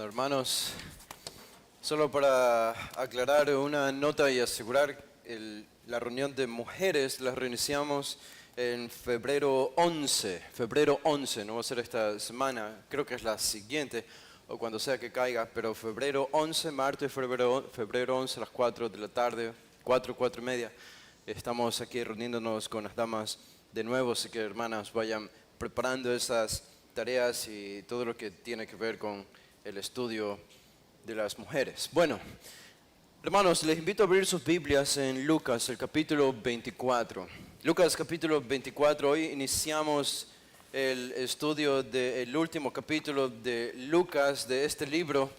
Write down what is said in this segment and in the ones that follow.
Bueno, hermanos, solo para aclarar una nota y asegurar, la reunión de mujeres la reiniciamos en febrero 11, no va a ser esta semana, creo que es la siguiente, o cuando sea que caiga, pero febrero 11, martes, febrero 11 a las 4 de la tarde, 4 y media, estamos aquí reuniéndonos con las damas de nuevo, así que hermanas vayan preparando esas tareas y todo lo que tiene que ver con el estudio de las mujeres. Bueno, hermanos, les invito a abrir sus Biblias en Lucas, el capítulo 24. Lucas capítulo 24, hoy iniciamos el estudio del último capítulo de Lucas, de este libro.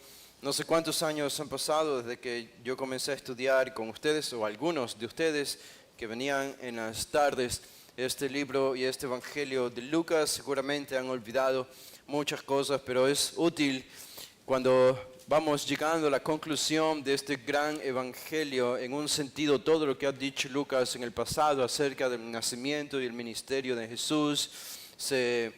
No sé cuántos años han pasado desde que yo comencé a estudiar con ustedes, o algunos de ustedes que venían en las tardes, este libro y este evangelio de Lucas. Seguramente han olvidado muchas cosas, pero es útil cuando vamos llegando a la conclusión de este gran evangelio, en un sentido, todo lo que ha dicho Lucas en el pasado acerca del nacimiento y el ministerio de Jesús se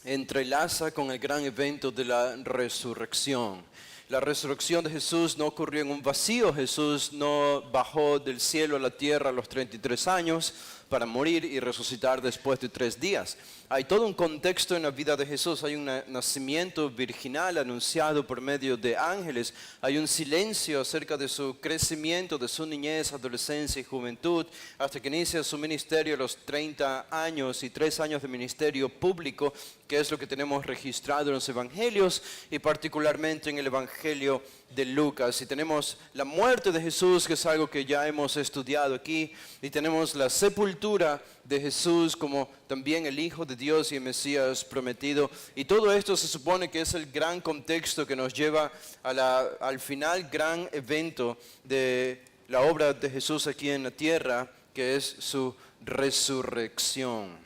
entrelaza con el gran evento de la resurrección. La resurrección de Jesús no ocurrió en un vacío. Jesús no bajó del cielo a la tierra a los 33 años para morir y resucitar después de 3 días. Hay todo un contexto en la vida de Jesús. Hay un nacimiento virginal anunciado por medio de ángeles. Hay un silencio acerca de su crecimiento, de su niñez, adolescencia y juventud, hasta que inicia su ministerio a los 30 años y 3 años de ministerio público, que es lo que tenemos registrado en los evangelios y particularmente en el evangelio de Lucas. Y tenemos la muerte de Jesús, que es algo que ya hemos estudiado aquí, y tenemos la sepultura de Jesús como también el Hijo de Dios y el Mesías prometido. Y todo esto se supone que es el gran contexto que nos lleva al final gran evento de la obra de Jesús aquí en la tierra, que es su resurrección.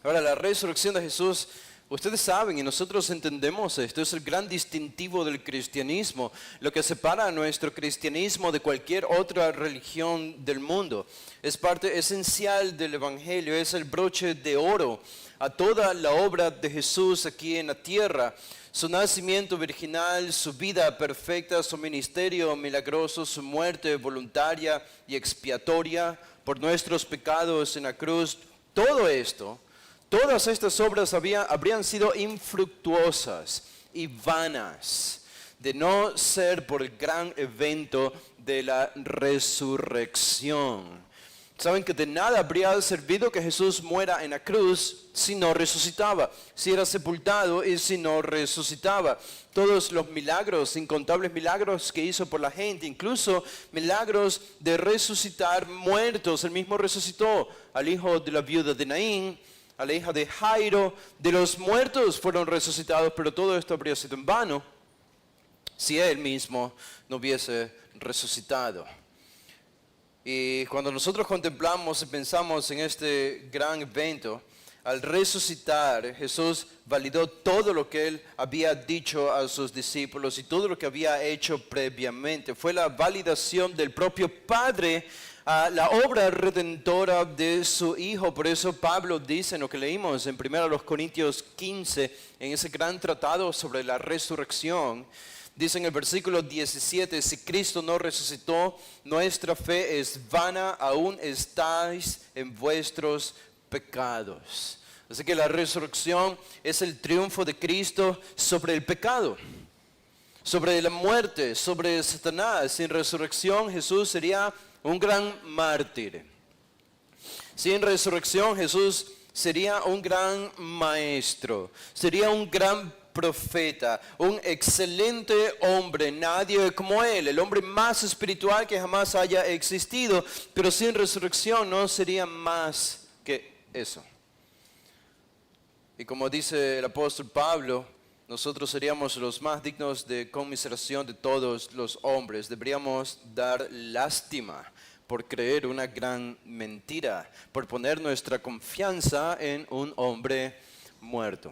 Ahora, la resurrección de Jesús, ustedes saben y nosotros entendemos esto, es el gran distintivo del cristianismo, lo que separa a nuestro cristianismo de cualquier otra religión del mundo. Es parte esencial del evangelio, es el broche de oro a toda la obra de Jesús aquí en la tierra. Su nacimiento virginal, su vida perfecta, su ministerio milagroso, su muerte voluntaria y expiatoria por nuestros pecados en la cruz, todo esto. Todas estas obras habrían sido infructuosas y vanas de no ser por el gran evento de la resurrección. Saben que de nada habría servido que Jesús muera en la cruz si no resucitaba, si era sepultado y si no resucitaba. Todos los milagros, incontables milagros que hizo por la gente, incluso milagros de resucitar muertos. Él mismo resucitó al hijo de la viuda de Naín, a la hija de Jairo. De los muertos fueron resucitados, pero todo esto habría sido en vano si él mismo no hubiese resucitado. Y cuando nosotros contemplamos y pensamos en este gran evento, al resucitar, Jesús validó todo lo que él había dicho a sus discípulos y todo lo que había hecho previamente. Fue la validación del propio Padre a la obra redentora de su Hijo. Por eso Pablo dice en lo que leímos en 1 Corintios 15, en ese gran tratado sobre la resurrección, dice en el versículo 17, si Cristo no resucitó, nuestra fe es vana, aún estáis en vuestros pecados. Así que la resurrección es el triunfo de Cristo sobre el pecado, sobre la muerte, sobre Satanás. Sin resurrección Jesús sería un gran mártir. Sin resurrección Jesús sería un gran maestro, sería un gran profeta, un excelente hombre, nadie como él, el hombre más espiritual que jamás haya existido, pero sin resurrección no sería más que eso. Y como dice el apóstol Pablo, nosotros seríamos los más dignos de conmiseración de todos los hombres. Deberíamos dar lástima por creer una gran mentira, por poner nuestra confianza en un hombre muerto.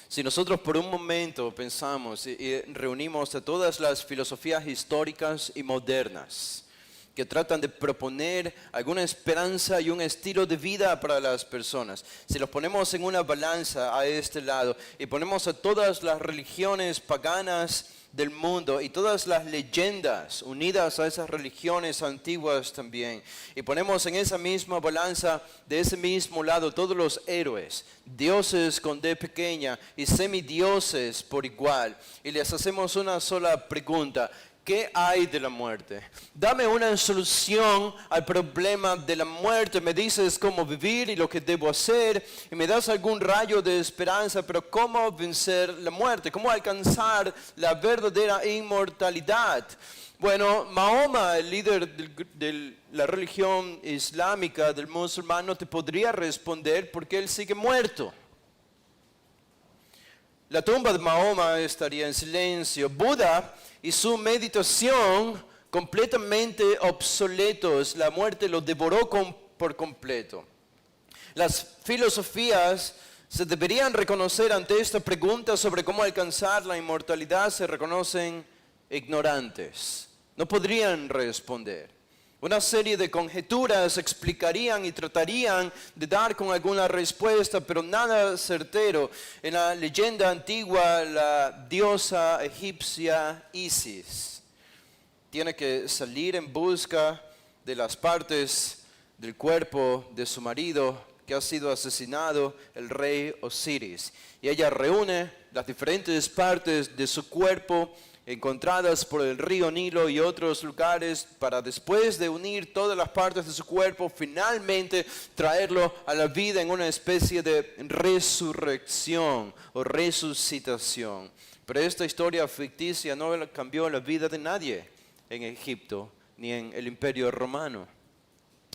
Si nosotros por un momento pensamos y reunimos a todas las filosofías históricas y modernas que tratan de proponer alguna esperanza y un estilo de vida para las personas. Si los ponemos en una balanza a este lado y ponemos a todas las religiones paganas del mundo y todas las leyendas unidas a esas religiones antiguas también, y ponemos en esa misma balanza, de ese mismo lado, todos los héroes, dioses con D pequeña y semidioses por igual, y les hacemos una sola pregunta: ¿qué hay de la muerte? Dame una solución al problema de la muerte. Me dices cómo vivir y lo que debo hacer, y me das algún rayo de esperanza, pero ¿cómo vencer la muerte? ¿Cómo alcanzar la verdadera inmortalidad? Bueno, Mahoma, el líder de la religión islámica, del musulmán, te podría responder porque él sigue muerto. La tumba de Mahoma estaría en silencio. Buda y su meditación completamente obsoletos. La muerte lo devoró por completo. Las filosofías se deberían reconocer ante esta pregunta sobre cómo alcanzar la inmortalidad. Se reconocen ignorantes. No podrían responder. Una serie de conjeturas explicarían y tratarían de dar con alguna respuesta, pero nada certero. En la leyenda antigua, la diosa egipcia Isis tiene que salir en busca de las partes del cuerpo de su marido que ha sido asesinado, el rey Osiris. Y ella reúne las diferentes partes de su cuerpo encontradas por el río Nilo y otros lugares, para después de unir todas las partes de su cuerpo, finalmente traerlo a la vida en una especie de resurrección o resucitación. Pero esta historia ficticia no cambió la vida de nadie en Egipto ni en el Imperio Romano.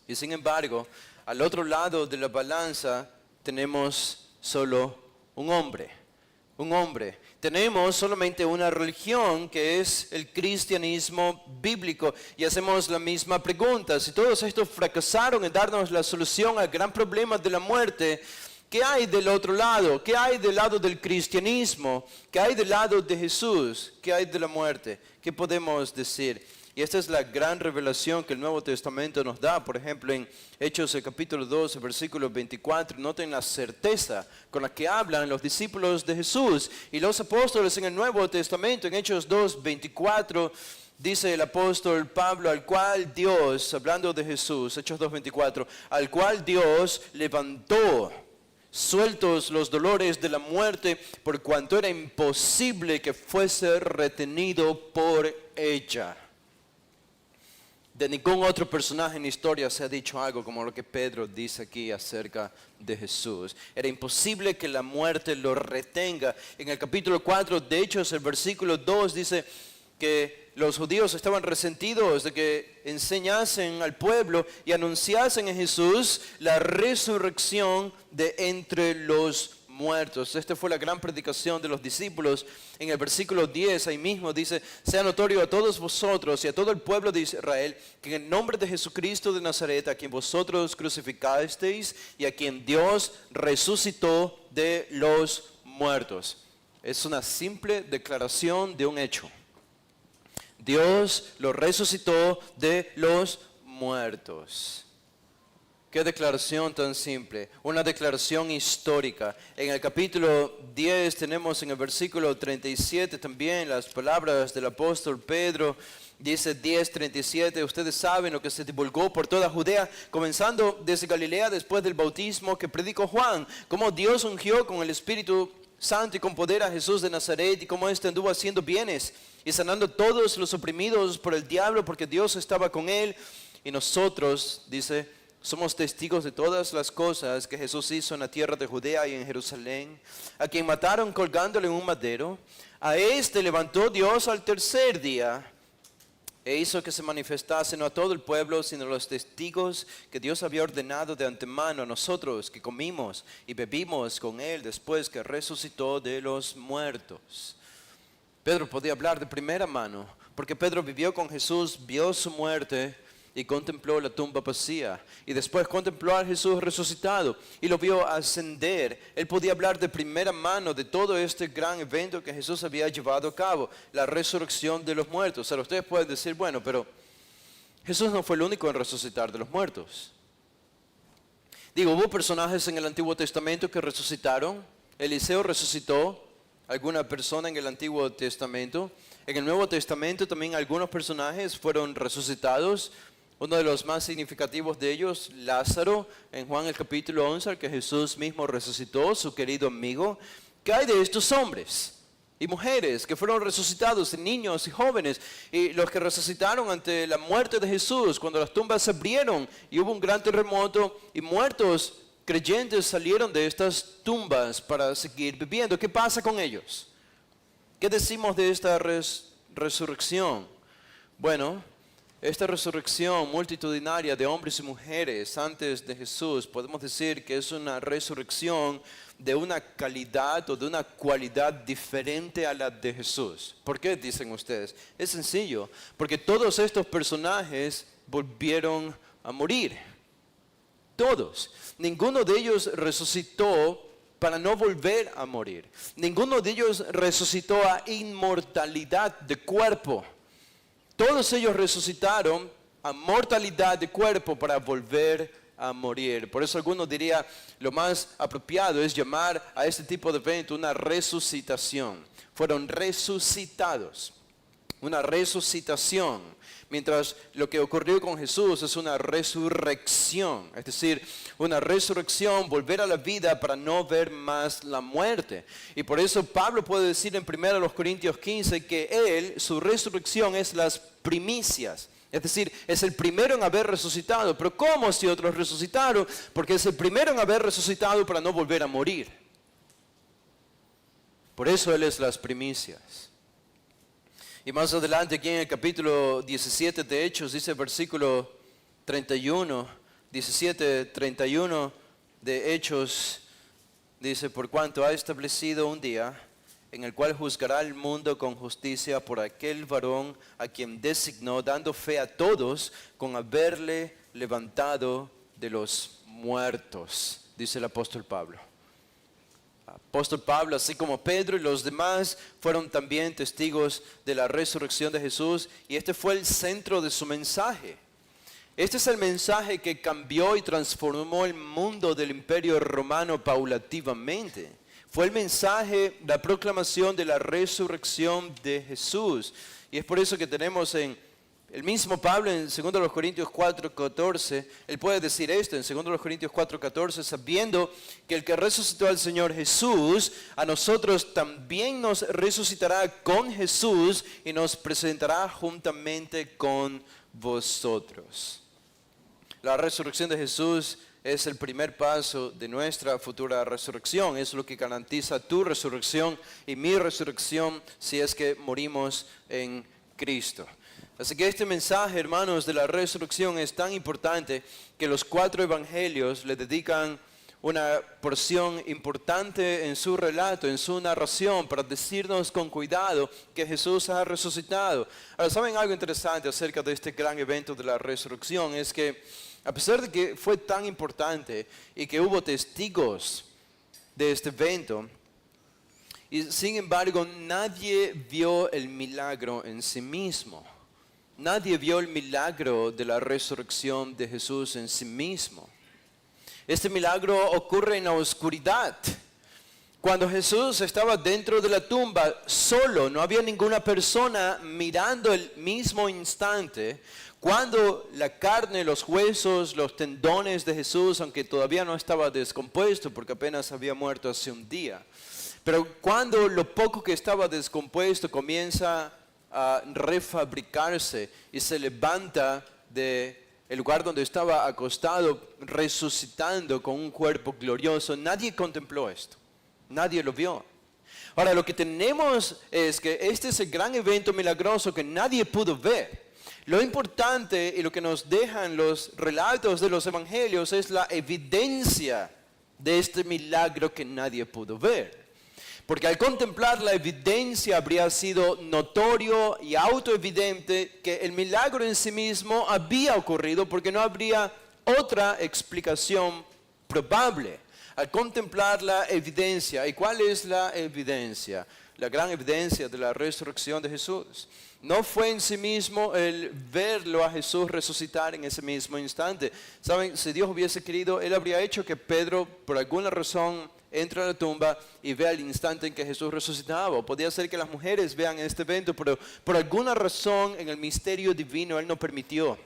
Y sin embargo, al otro lado de la balanza tenemos solo un hombre. Un hombre. Tenemos solamente una religión que es el cristianismo bíblico, y hacemos la misma pregunta: si todos estos fracasaron en darnos la solución al gran problema de la muerte, ¿qué hay del otro lado? ¿Qué hay del lado del cristianismo? ¿Qué hay del lado de Jesús? ¿Qué hay de la muerte? ¿Qué podemos decir? Y esta es la gran revelación que el Nuevo Testamento nos da. Por ejemplo, en Hechos el capítulo 12, versículo 24, noten la certeza con la que hablan los discípulos de Jesús y los apóstoles en el Nuevo Testamento. En Hechos 2, 24, dice el apóstol Pablo: al cual Dios, hablando de Jesús, Hechos 2, 24, al cual Dios levantó, sueltos los dolores de la muerte, por cuanto era imposible que fuese retenido por ella. De ningún otro personaje en la historia se ha dicho algo como lo que Pedro dice aquí acerca de Jesús. Era imposible que la muerte lo retenga. En el capítulo 4 de Hechos, el versículo 2 dice que los judíos estaban resentidos de que enseñasen al pueblo y anunciasen en Jesús la resurrección de entre los muertos. Esta fue la gran predicación de los discípulos. En el versículo 10 ahí mismo dice: sea notorio a todos vosotros y a todo el pueblo de Israel que en el nombre de Jesucristo de Nazaret, a quien vosotros crucificasteis y a quien Dios resucitó de los muertos. Es una simple declaración de un hecho. Dios lo resucitó de los muertos. Qué declaración tan simple, una declaración histórica. En el capítulo 10 tenemos en el versículo 37 también las palabras del apóstol Pedro. Dice 10:37, ustedes saben lo que se divulgó por toda Judea, comenzando desde Galilea después del bautismo que predicó Juan, cómo Dios ungió con el Espíritu Santo y con poder a Jesús de Nazaret, y cómo éste anduvo haciendo bienes y sanando todos los oprimidos por el diablo, porque Dios estaba con él. Y nosotros, dice, somos testigos de todas las cosas que Jesús hizo en la tierra de Judea y en Jerusalén, a quien mataron colgándole en un madero. A este levantó Dios al tercer día e hizo que se manifestase no a todo el pueblo, sino a los testigos que Dios había ordenado de antemano, a nosotros que comimos y bebimos con él después que resucitó de los muertos. Pedro podía hablar de primera mano, porque Pedro vivió con Jesús, vio su muerte y contempló la tumba vacía, y después contempló a Jesús resucitado y lo vio ascender. Él podía hablar de primera mano de todo este gran evento que Jesús había llevado a cabo, la resurrección de los muertos. Ahora ustedes pueden decir, bueno, pero Jesús no fue el único en resucitar de los muertos. Digo, hubo personajes en el Antiguo Testamento que resucitaron. Eliseo resucitó a alguna persona en el Antiguo Testamento. En el Nuevo Testamento también algunos personajes fueron resucitados. Uno de los más significativos de ellos, Lázaro, en Juan el capítulo 11, al que Jesús mismo resucitó, su querido amigo. ¿Qué hay de estos hombres y mujeres que fueron resucitados, niños y jóvenes, y los que resucitaron ante la muerte de Jesús, cuando las tumbas se abrieron y hubo un gran terremoto y muertos creyentes salieron de estas tumbas para seguir viviendo? ¿Qué pasa con ellos? ¿Qué decimos de esta resurrección? Bueno, esta resurrección multitudinaria de hombres y mujeres antes de Jesús, podemos decir que es una resurrección de una calidad o de una cualidad diferente a la de Jesús. ¿Por qué dicen ustedes? Es sencillo, porque todos estos personajes volvieron a morir. Todos. Ninguno de ellos resucitó para no volver a morir. Ninguno de ellos resucitó a inmortalidad de cuerpo. Todos ellos resucitaron a mortalidad de cuerpo para volver a morir. Por eso algunos dirían, lo más apropiado es llamar a este tipo de evento una resucitación. Fueron resucitados. Una resucitación. Mientras lo que ocurrió con Jesús es una resurrección. Es decir, una resurrección, volver a la vida para no ver más la muerte. Y por eso Pablo puede decir en 1 Corintios 15 que él, su resurrección es las primicias. Es decir, es el primero en haber resucitado. Pero ¿cómo si otros resucitaron? Porque es el primero en haber resucitado para no volver a morir. Por eso él es las primicias. Y más adelante aquí en el capítulo 17 de Hechos, dice versículo 31, 17, 31 de Hechos, dice, por cuanto ha establecido un día en el cual juzgará el mundo con justicia por aquel varón a quien designó, dando fe a todos con haberle levantado de los muertos, dice el apóstol Pablo. Apóstol Pablo, así como Pedro y los demás, fueron también testigos de la resurrección de Jesús, y este fue el centro de su mensaje. Este es el mensaje que cambió y transformó el mundo del Imperio Romano paulativamente. Fue el mensaje, la proclamación de la resurrección de Jesús. Y es por eso que tenemos en el mismo Pablo en 2 Corintios 4:14, él puede decir esto en 2 Corintios 4:14, sabiendo que el que resucitó al Señor Jesús, a nosotros también nos resucitará con Jesús y nos presentará juntamente con vosotros. La resurrección de Jesús es el primer paso de nuestra futura resurrección. Es lo que garantiza tu resurrección y mi resurrección si es que morimos en Cristo. Así que este mensaje, hermanos, de la resurrección es tan importante que los 4 evangelios le dedican una porción importante en su relato, en su narración, para decirnos con cuidado que Jesús ha resucitado. Ahora, ¿saben algo interesante acerca de este gran evento de la resurrección? Es que a pesar de que fue tan importante y que hubo testigos de este evento, y sin embargo nadie vio el milagro en sí mismo. Nadie vio el milagro de la resurrección de Jesús en sí mismo. Este milagro ocurre en la oscuridad. Cuando Jesús estaba dentro de la tumba, solo, no había ninguna persona mirando el mismo instante. Cuando la carne, los huesos, los tendones de Jesús, aunque todavía no estaba descompuesto porque apenas había muerto hace un día. Pero cuando lo poco que estaba descompuesto comienza a refabricarse y se levanta del lugar donde estaba acostado, resucitando con un cuerpo glorioso, nadie contempló esto, nadie lo vio. Ahora, lo que tenemos es que este es el gran evento milagroso que nadie pudo ver. Lo importante y lo que nos dejan los relatos de los evangelios es la evidencia de este milagro que nadie pudo ver. Porque al contemplar la evidencia habría sido notorio y autoevidente que el milagro en sí mismo había ocurrido, porque no habría otra explicación probable. Al contemplar la evidencia, ¿y cuál es la evidencia? la gran evidencia de la resurrección de Jesús. No fue en sí mismo el verlo a Jesús resucitar en ese mismo instante. Saben, si Dios hubiese querido, Él habría hecho que Pedro, por alguna razón, entre a la tumba y vea el instante en que Jesús resucitaba. O podía ser que las mujeres vean este evento, pero por alguna razón en el misterio divino Él no permitió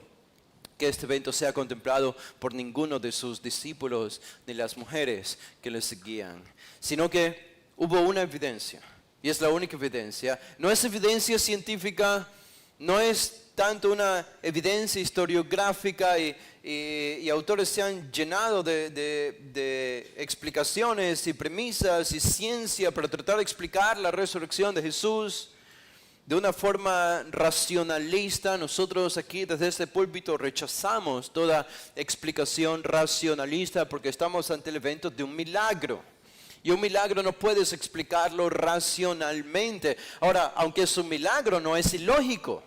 que este evento sea contemplado por ninguno de sus discípulos ni las mujeres que le seguían, sino que hubo una evidencia, y es la única evidencia. No es evidencia científica, no es tanto una evidencia historiográfica y autores se han llenado de explicaciones y premisas y ciencia para tratar de explicar la resurrección de Jesús de una forma racionalista. Nosotros aquí desde este púlpito rechazamos toda explicación racionalista porque estamos ante el evento de un milagro. Y un milagro no puedes explicarlo racionalmente. Ahora, aunque es un milagro, no es ilógico.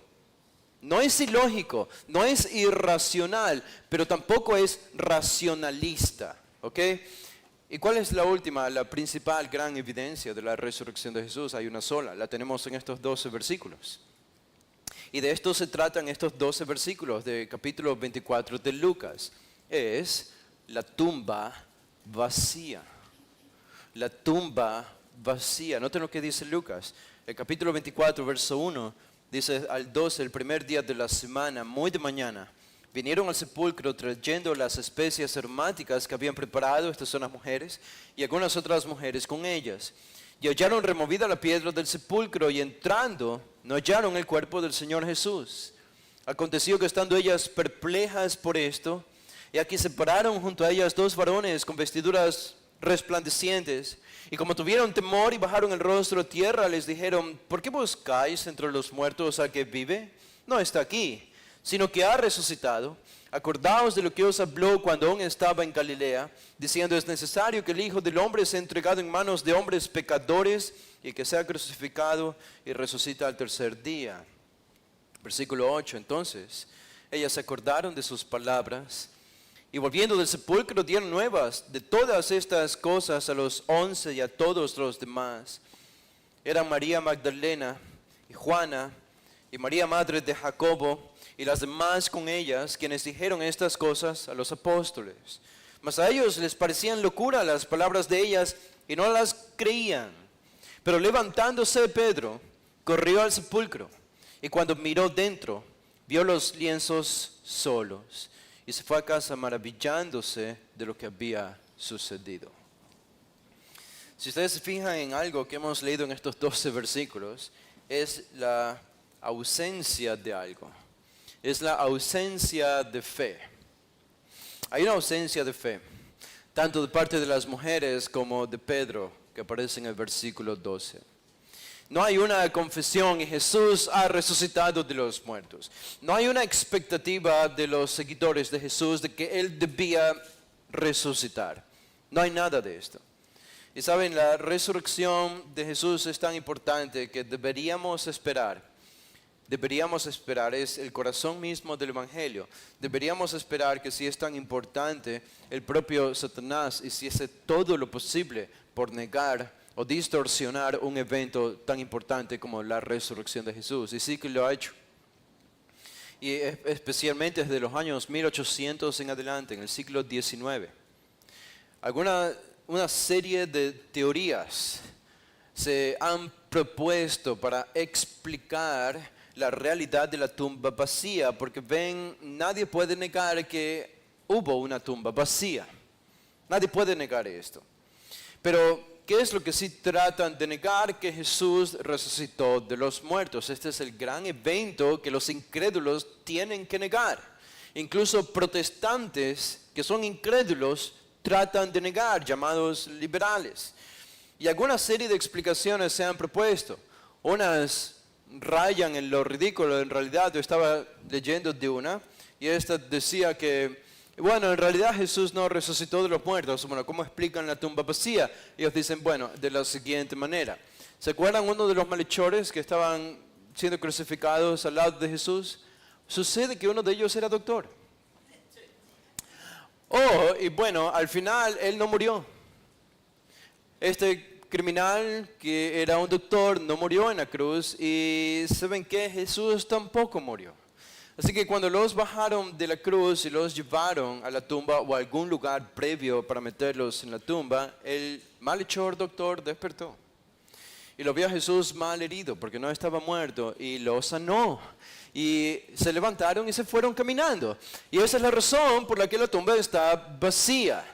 No es ilógico, no es irracional, pero tampoco es racionalista. ¿Ok? ¿Y cuál es la última, la principal gran evidencia de la resurrección de Jesús? Hay una sola, la tenemos en estos 12 versículos. Y de esto se tratan estos 12 versículos de capítulo 24 de Lucas. Es la tumba vacía. La tumba vacía. Noten lo que dice Lucas. El capítulo 24, verso 1, dice al 12, el primer día de la semana, muy de mañana, vinieron al sepulcro trayendo las especias aromáticas que habían preparado, estas son las mujeres, y algunas otras mujeres con ellas. Y hallaron removida la piedra del sepulcro, y entrando, no hallaron el cuerpo del Señor Jesús. Aconteció que estando ellas perplejas por esto, y aquí se pararon junto a ellas dos varones con vestiduras resplandecientes, y como tuvieron temor y bajaron el rostro a tierra, les dijeron: ¿por qué buscáis entre los muertos al que vive? No está aquí, sino que ha resucitado. Acordaos de lo que os habló cuando aún estaba en Galilea, diciendo: es necesario que el Hijo del Hombre sea entregado en manos de hombres pecadores y que sea crucificado y resucita al tercer día. Versículo 8, entonces ellas se acordaron de sus palabras y volviendo del sepulcro dieron nuevas de todas estas cosas a los 11 y a todos los demás. Eran María Magdalena y Juana y María madre de Jacobo y las demás con ellas, quienes dijeron estas cosas a los apóstoles. Mas a ellos les parecían locura las palabras de ellas y no las creían. Pero levantándose Pedro, corrió al sepulcro y cuando miró dentro, vio los lienzos solos y se fue a casa maravillándose de lo que había sucedido. Si ustedes se fijan en algo que hemos leído en estos 12 versículos, es la ausencia de algo. Es la ausencia de fe. Hay una ausencia de fe, tanto de parte de las mujeres como de Pedro, que aparece en el versículo 12. No hay una confesión y Jesús ha resucitado de los muertos. No hay una expectativa de los seguidores de Jesús de que Él debía resucitar. No hay nada de esto. Y saben, la resurrección de Jesús es tan importante que deberíamos esperar. Es el corazón mismo del Evangelio. Deberíamos esperar que si es tan importante, el propio Satanás hiciese todo lo posible por negar o distorsionar un evento tan importante como la resurrección de Jesús. Y sí que lo ha hecho. Y especialmente desde los años 1800 en adelante, en el siglo XIX. Una serie de teorías se han propuesto para explicar la realidad de la tumba vacía, porque ven, nadie puede negar que hubo una tumba vacía. Nadie puede negar esto. Pero ¿qué es lo que sí tratan de negar? Que Jesús resucitó de los muertos. Este es el gran evento que los incrédulos tienen que negar. Incluso protestantes que son incrédulos tratan de negar, llamados liberales. Y alguna serie de explicaciones se han propuesto. Unas rayan en lo ridículo. En realidad yo estaba leyendo de una y esta decía que bueno, en realidad Jesús no resucitó de los muertos. Bueno, ¿cómo explican la tumba vacía? Ellos dicen, bueno, de la siguiente manera. ¿Se acuerdan uno de los malhechores que estaban siendo crucificados al lado de Jesús? Sucede que uno de ellos era doctor. Oh, y bueno, al final él no murió. Este criminal que era un doctor no murió en la cruz y ¿saben qué? Jesús tampoco murió. Así que cuando los bajaron de la cruz y los llevaron a la tumba o a algún lugar previo para meterlos en la tumba, el malhechor doctor despertó. Y lo vio a Jesús mal herido porque no estaba muerto y lo sanó. Y se levantaron y se fueron caminando. Y esa es la razón por la que la tumba está vacía.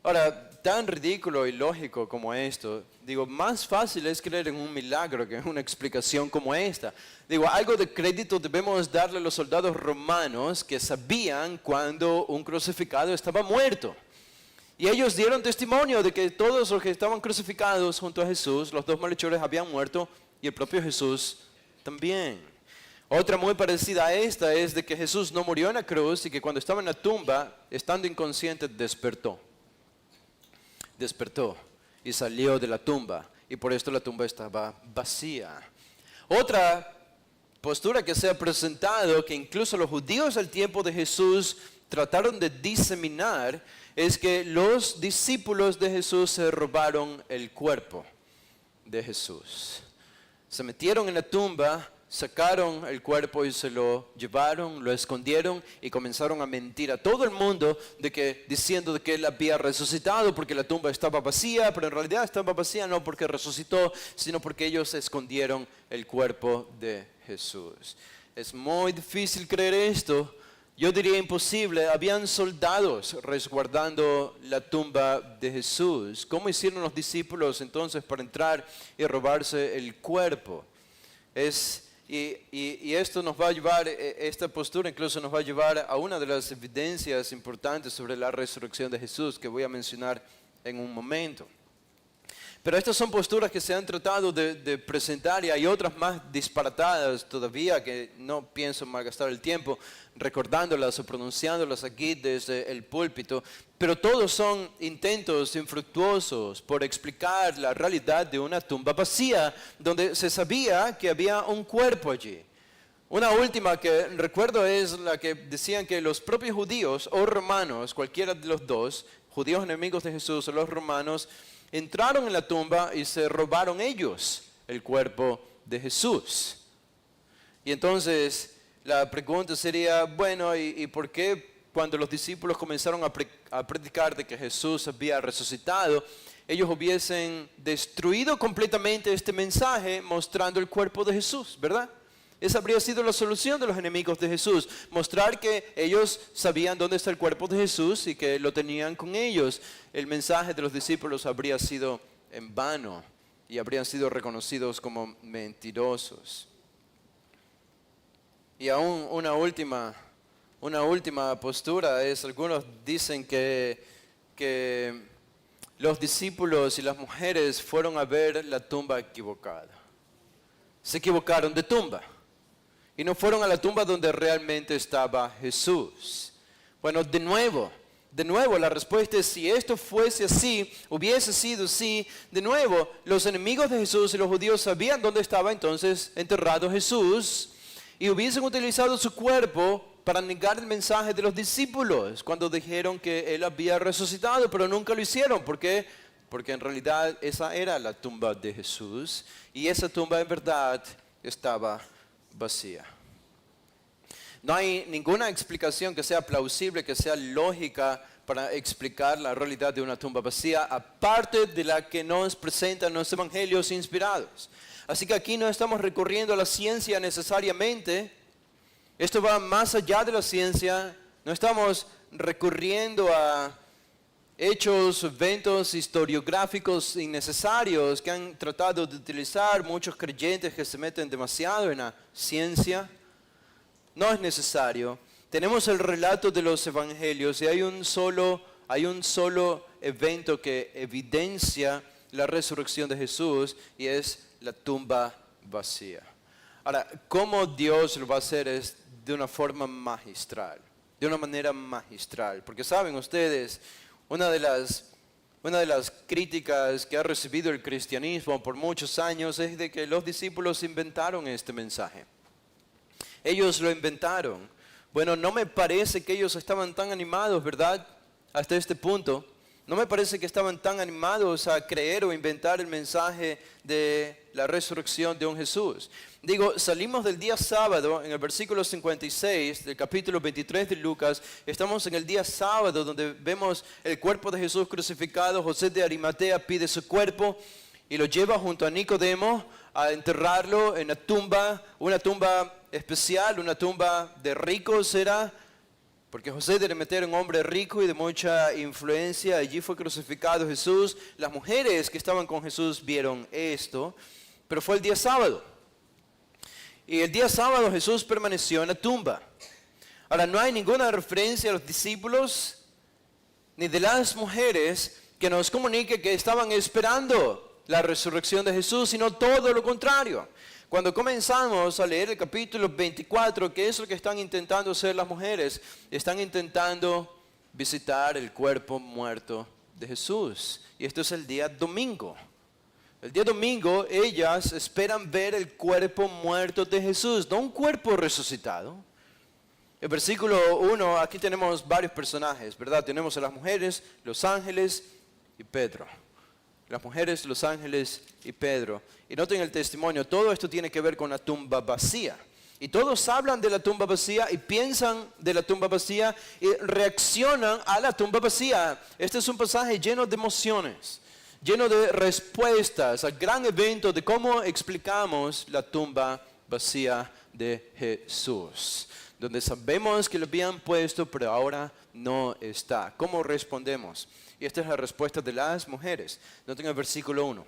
Ahora, tan ridículo y lógico como esto, digo, más fácil es creer en un milagro que en una explicación como esta. Digo, algo de crédito debemos darle a los soldados romanos que sabían cuando un crucificado estaba muerto. Y ellos dieron testimonio de que todos los que estaban crucificados junto a Jesús, los dos malhechores habían muerto y el propio Jesús también. Otra muy parecida a esta es de que Jesús no murió en la cruz y que cuando estaba en la tumba, estando inconsciente, despertó y salió de la tumba y por esto la tumba estaba vacía. Otra postura que se ha presentado, que incluso los judíos al tiempo de Jesús trataron de diseminar, es que los discípulos de Jesús se robaron el cuerpo de Jesús. Se metieron en la tumba, sacaron el cuerpo y se lo llevaron, lo escondieron y comenzaron a mentir a todo el mundo diciendo de que él había resucitado porque la tumba estaba vacía, pero en realidad estaba vacía no porque resucitó, sino porque ellos escondieron el cuerpo de Jesús. Es muy difícil creer esto. Yo diría imposible. Habían soldados resguardando la tumba de Jesús. ¿Cómo hicieron los discípulos entonces para entrar y robarse el cuerpo? Y esto nos va a llevar, esta postura incluso nos va a llevar a una de las evidencias importantes sobre la resurrección de Jesús que voy a mencionar en un momento. Pero estas son posturas que se han tratado de presentar y hay otras más disparatadas todavía que no pienso malgastar el tiempo recordándolas o pronunciándolas aquí desde el púlpito, pero todos son intentos infructuosos por explicar la realidad de una tumba vacía donde se sabía que había un cuerpo allí. Una última que recuerdo es la que decían que los propios judíos o romanos, cualquiera de los dos, judíos enemigos de Jesús o los romanos, entraron en la tumba y se robaron ellos el cuerpo de Jesús. Y entonces la pregunta sería, bueno, ¿y por qué cuando los discípulos comenzaron a predicar de que Jesús había resucitado, ellos hubiesen destruido completamente este mensaje mostrando el cuerpo de Jesús, ¿verdad? Esa habría sido la solución de los enemigos de Jesús, mostrar que ellos sabían dónde está el cuerpo de Jesús y que lo tenían con ellos. El mensaje de los discípulos habría sido en vano y habrían sido reconocidos como mentirosos. Y aún una última postura es, algunos dicen que los discípulos y las mujeres fueron a ver la tumba equivocada. Se equivocaron de tumba. Y no fueron a la tumba donde realmente estaba Jesús. Bueno, de nuevo, la respuesta es si esto fuese así, hubiese sido así, de nuevo, los enemigos de Jesús y los judíos sabían dónde estaba entonces enterrado Jesús y hubiesen utilizado su cuerpo para negar el mensaje de los discípulos cuando dijeron que Él había resucitado, pero nunca lo hicieron. ¿Por qué? Porque en realidad esa era la tumba de Jesús y esa tumba en verdad estaba vacía. No hay ninguna explicación que sea plausible, que sea lógica para explicar la realidad de una tumba vacía, aparte de la que nos presentan los evangelios inspirados. Así que aquí no estamos recurriendo a la ciencia necesariamente. Esto va más allá de la ciencia. No estamos recurriendo a hechos, eventos historiográficos innecesarios que han tratado de utilizar muchos creyentes que se meten demasiado en la ciencia. No es necesario. Tenemos el relato de los evangelios y hay un solo evento que evidencia la resurrección de Jesús y es la tumba vacía. Ahora, ¿cómo Dios lo va a hacer? Es de una forma magistral, de una manera magistral. Porque saben ustedes, una de las críticas que ha recibido el cristianismo por muchos años es de que los discípulos inventaron este mensaje. Ellos lo inventaron. Bueno, no me parece que ellos estaban tan animados, ¿verdad? Hasta este punto. No me parece que estaban tan animados a creer o inventar el mensaje de la resurrección de un Jesús. Digo, salimos del día sábado, en el versículo 56 del capítulo 23 de Lucas, estamos en el día sábado donde vemos el cuerpo de Jesús crucificado. José de Arimatea pide su cuerpo y lo lleva junto a Nicodemo a enterrarlo en una tumba especial, una tumba de ricos era, porque José de Arimatea era un hombre rico y de mucha influencia. Allí fue crucificado Jesús. Las mujeres que estaban con Jesús vieron esto, pero fue el día sábado. Y el día sábado Jesús permaneció en la tumba. Ahora, no hay ninguna referencia a los discípulos ni de las mujeres que nos comunique que estaban esperando la resurrección de Jesús, sino todo lo contrario. Cuando comenzamos a leer el capítulo 24, ¿qué es lo que están intentando hacer las mujeres? Están intentando visitar el cuerpo muerto de Jesús. Y esto es el día domingo. El día domingo ellas esperan ver el cuerpo muerto de Jesús, no un cuerpo resucitado. El versículo 1, aquí tenemos varios personajes, ¿verdad? Tenemos a las mujeres, los ángeles y Pedro. Las mujeres, los ángeles y Pedro. Y noten el testimonio, todo esto tiene que ver con la tumba vacía. Y todos hablan de la tumba vacía y piensan de la tumba vacía y reaccionan a la tumba vacía. Este es un pasaje lleno de emociones, lleno de respuestas al gran evento de cómo explicamos la tumba vacía de Jesús, donde sabemos que lo habían puesto, pero ahora no está. ¿Cómo respondemos? Y esta es la respuesta de las mujeres. Noten el versículo 1.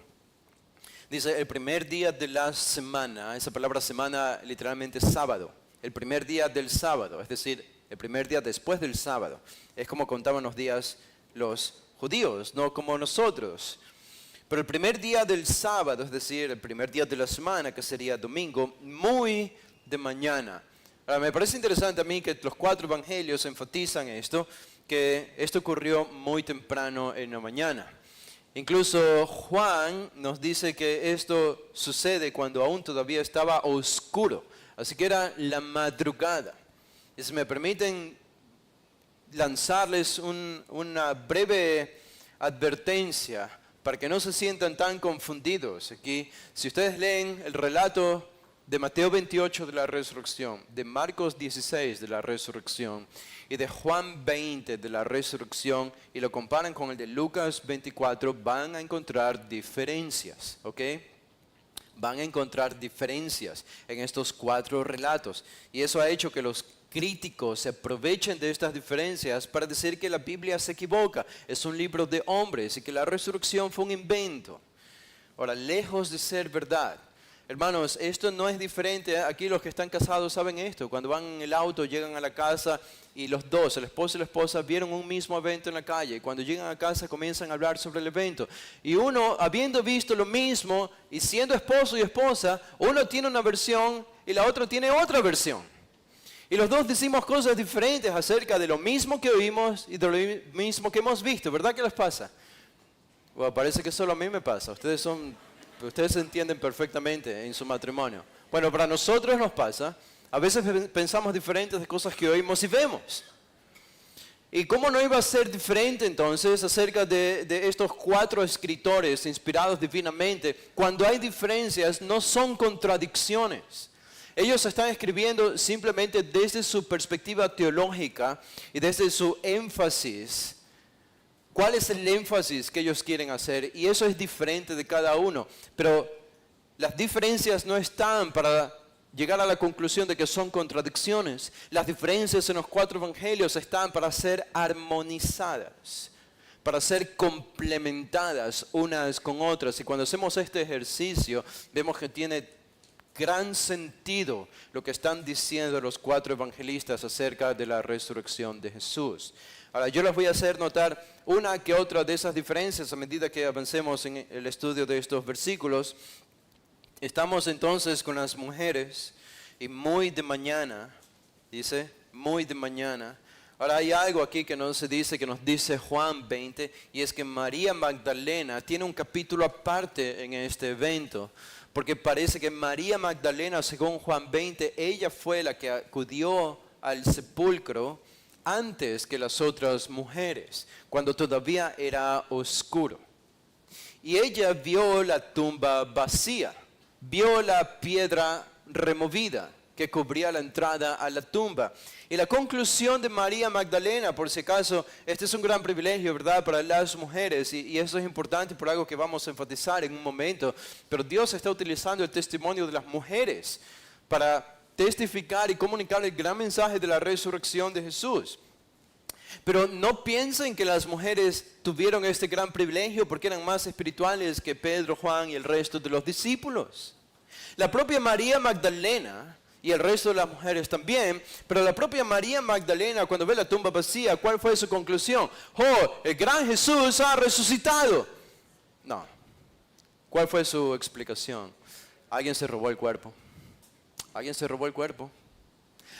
Dice, el primer día de la semana, esa palabra semana literalmente es sábado. El primer día del sábado, es decir, el primer día después del sábado. Es como contaban los días los judíos, no como nosotros. Pero el primer día del sábado, es decir, el primer día de la semana, que sería domingo, muy de mañana. Ahora, me parece interesante a mí que los 4 evangelios enfatizan esto, que esto ocurrió muy temprano en la mañana. Incluso Juan nos dice que esto sucede cuando aún todavía estaba oscuro. Así que era la madrugada. Y si me permiten lanzarles una breve advertencia para que no se sientan tan confundidos. Aquí, si ustedes leen el relato de Mateo 28 de la resurrección, de Marcos 16 de la resurrección y de Juan 20 de la resurrección y lo comparan con el de Lucas 24, van a encontrar diferencias, ¿ok? Van a encontrar diferencias en estos 4 relatos. Y eso ha hecho que los críticos se aprovechen de estas diferencias para decir que la Biblia se equivoca, es un libro de hombres y que la resurrección fue un invento. Ahora, lejos de ser verdad, hermanos, esto no es diferente. Aquí los que están casados saben esto. Cuando van en el auto, llegan a la casa y los dos, el esposo y la esposa, vieron un mismo evento en la calle. Cuando llegan a casa comienzan a hablar sobre el evento. Y uno, habiendo visto lo mismo y siendo esposo y esposa, uno tiene una versión y la otra tiene otra versión. Y los dos decimos cosas diferentes acerca de lo mismo que oímos y de lo mismo que hemos visto. ¿Verdad que les pasa? Bueno, parece que solo a mí me pasa. Ustedes se entienden perfectamente en su matrimonio. Bueno, para nosotros nos pasa. A veces pensamos diferentes de cosas que oímos y vemos. ¿Y cómo no iba a ser diferente entonces acerca de estos 4 escritores inspirados divinamente? Cuando hay diferencias, no son contradicciones. Ellos están escribiendo simplemente desde su perspectiva teológica y desde su énfasis. ¿Cuál es el énfasis que ellos quieren hacer? Y eso es diferente de cada uno. Pero las diferencias no están para llegar a la conclusión de que son contradicciones. Las diferencias en los 4 evangelios están para ser armonizadas, para ser complementadas unas con otras. Y cuando hacemos este ejercicio, vemos que tiene gran sentido lo que están diciendo los 4 evangelistas acerca de la resurrección de Jesús. Ahora, yo les voy a hacer notar una que otra de esas diferencias a medida que avancemos en el estudio de estos versículos. Estamos entonces con las mujeres y muy de mañana, dice, muy de mañana. Ahora hay algo aquí que no se dice, que nos dice Juan 20, y es que María Magdalena tiene un capítulo aparte en este evento. Porque parece que María Magdalena, según Juan 20, ella fue la que acudió al sepulcro antes que las otras mujeres, cuando todavía era oscuro. Y ella vio la tumba vacía, vio la piedra removida que cubría la entrada a la tumba. Y la conclusión de María Magdalena, por si acaso, este es un gran privilegio, ¿verdad?, para las mujeres, y eso es importante por algo que vamos a enfatizar en un momento, pero Dios está utilizando el testimonio de las mujeres para testificar y comunicar el gran mensaje de la resurrección de Jesús. Pero no piensen que las mujeres tuvieron este gran privilegio porque eran más espirituales que Pedro, Juan y el resto de los discípulos. La propia María Magdalena y el resto de las mujeres también, pero la propia María Magdalena, cuando ve la tumba vacía, ¿cuál fue su conclusión? ¡Oh, el gran Jesús ha resucitado! No. ¿Cuál fue su explicación? Alguien se robó el cuerpo. Alguien se robó el cuerpo.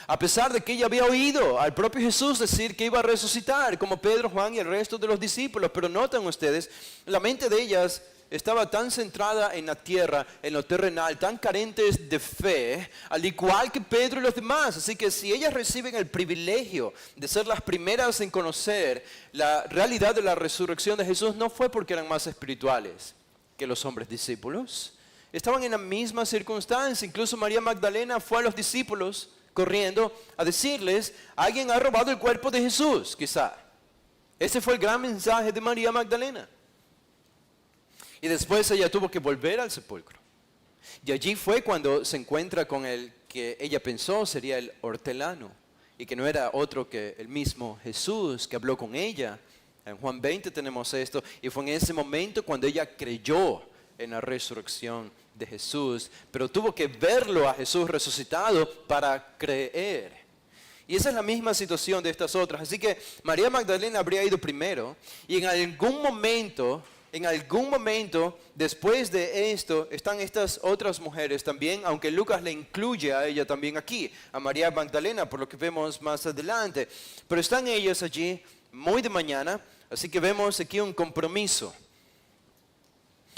A pesar de que ella había oído al propio Jesús decir que iba a resucitar, como Pedro, Juan y el resto de los discípulos, pero notan ustedes, la mente de ellas estaba tan centrada en la tierra, en lo terrenal, tan carentes de fe, al igual que Pedro y los demás. Así que si ellas reciben el privilegio de ser las primeras en conocer la realidad de la resurrección de Jesús, no fue porque eran más espirituales que los hombres discípulos. Estaban en la misma circunstancia. Incluso María Magdalena fue a los discípulos corriendo a decirles: alguien ha robado el cuerpo de Jesús, quizá. Ese fue el gran mensaje de María Magdalena. Y después ella tuvo que volver al sepulcro. Y allí fue cuando se encuentra con el que ella pensó sería el hortelano, y que no era otro que el mismo Jesús que habló con ella. En Juan 20 tenemos esto, y fue en ese momento cuando ella creyó en la resurrección de Jesús, pero tuvo que verlo a Jesús resucitado para creer. Y esa es la misma situación de estas otras. Así que María Magdalena habría ido primero, y en algún momento, después de esto, están estas otras mujeres también, aunque Lucas le incluye a ella también aquí, a María Magdalena, por lo que vemos más adelante. Pero están ellas allí muy de mañana, así que vemos aquí un compromiso.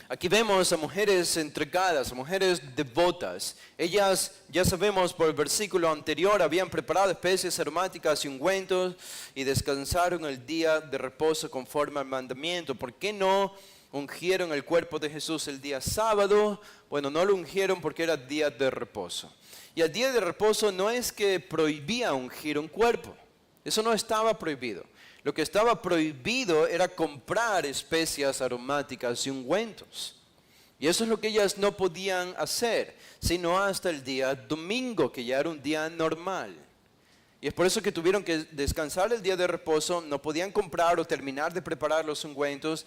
Aquí vemos a mujeres entregadas, a mujeres devotas. Ellas, ya sabemos por el versículo anterior, habían preparado especies aromáticas y ungüentos y descansaron el día de reposo conforme al mandamiento. ¿Por qué no ungieron el cuerpo de Jesús el día sábado? Bueno, no lo ungieron porque era día de reposo. Y el día de reposo no es que prohibía ungir un cuerpo. Eso no estaba prohibido. Lo que estaba prohibido era comprar especias aromáticas y ungüentos. Y eso es lo que ellas no podían hacer, sino hasta el día domingo, que ya era un día normal. Y es por eso que tuvieron que descansar el día de reposo, no podían comprar o terminar de preparar los ungüentos.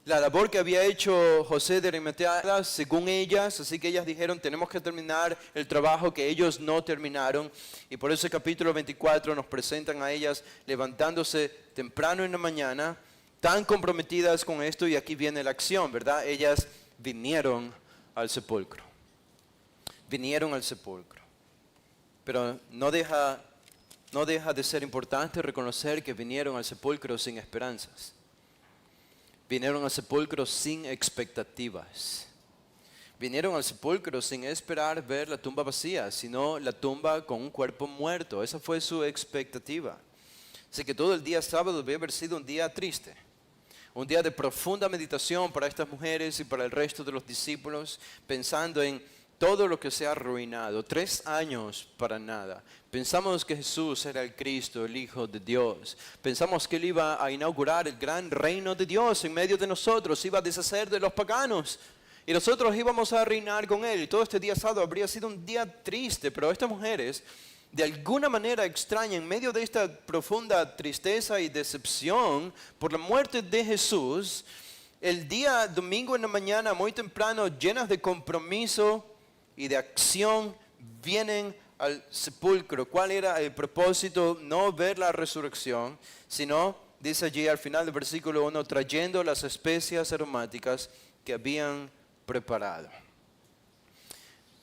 La labor que había hecho José de Arimatea, según ellas, así que ellas dijeron: tenemos que terminar el trabajo que ellos no terminaron. Y por eso el capítulo 24 nos presentan a ellas levantándose temprano en la mañana, tan comprometidas con esto, y aquí viene la acción, ¿verdad? Ellas vinieron al sepulcro. Vinieron al sepulcro. Pero no deja de ser importante reconocer que vinieron al sepulcro sin esperanzas. Vinieron al sepulcro sin expectativas. Vinieron al sepulcro sin esperar ver la tumba vacía, sino la tumba con un cuerpo muerto. Esa fue su expectativa. Así que todo el día sábado debe haber sido un día triste. Un día de profunda meditación para estas mujeres y para el resto de los discípulos, pensando en todo lo que se ha arruinado. 3 años para nada. Pensamos que Jesús era el Cristo, el Hijo de Dios. Pensamos que Él iba a inaugurar el gran reino de Dios en medio de nosotros. Iba a deshacer de los paganos. Y nosotros íbamos a reinar con Él. Y todo este día sábado habría sido un día triste. Pero estas mujeres, de alguna manera extraña, en medio de esta profunda tristeza y decepción por la muerte de Jesús, el día domingo en la mañana, muy temprano, llenas de compromiso y de acción, vienen al sepulcro. ¿Cuál era el propósito? No ver la resurrección, sino, dice allí al final del versículo 1, trayendo las especias aromáticas que habían preparado.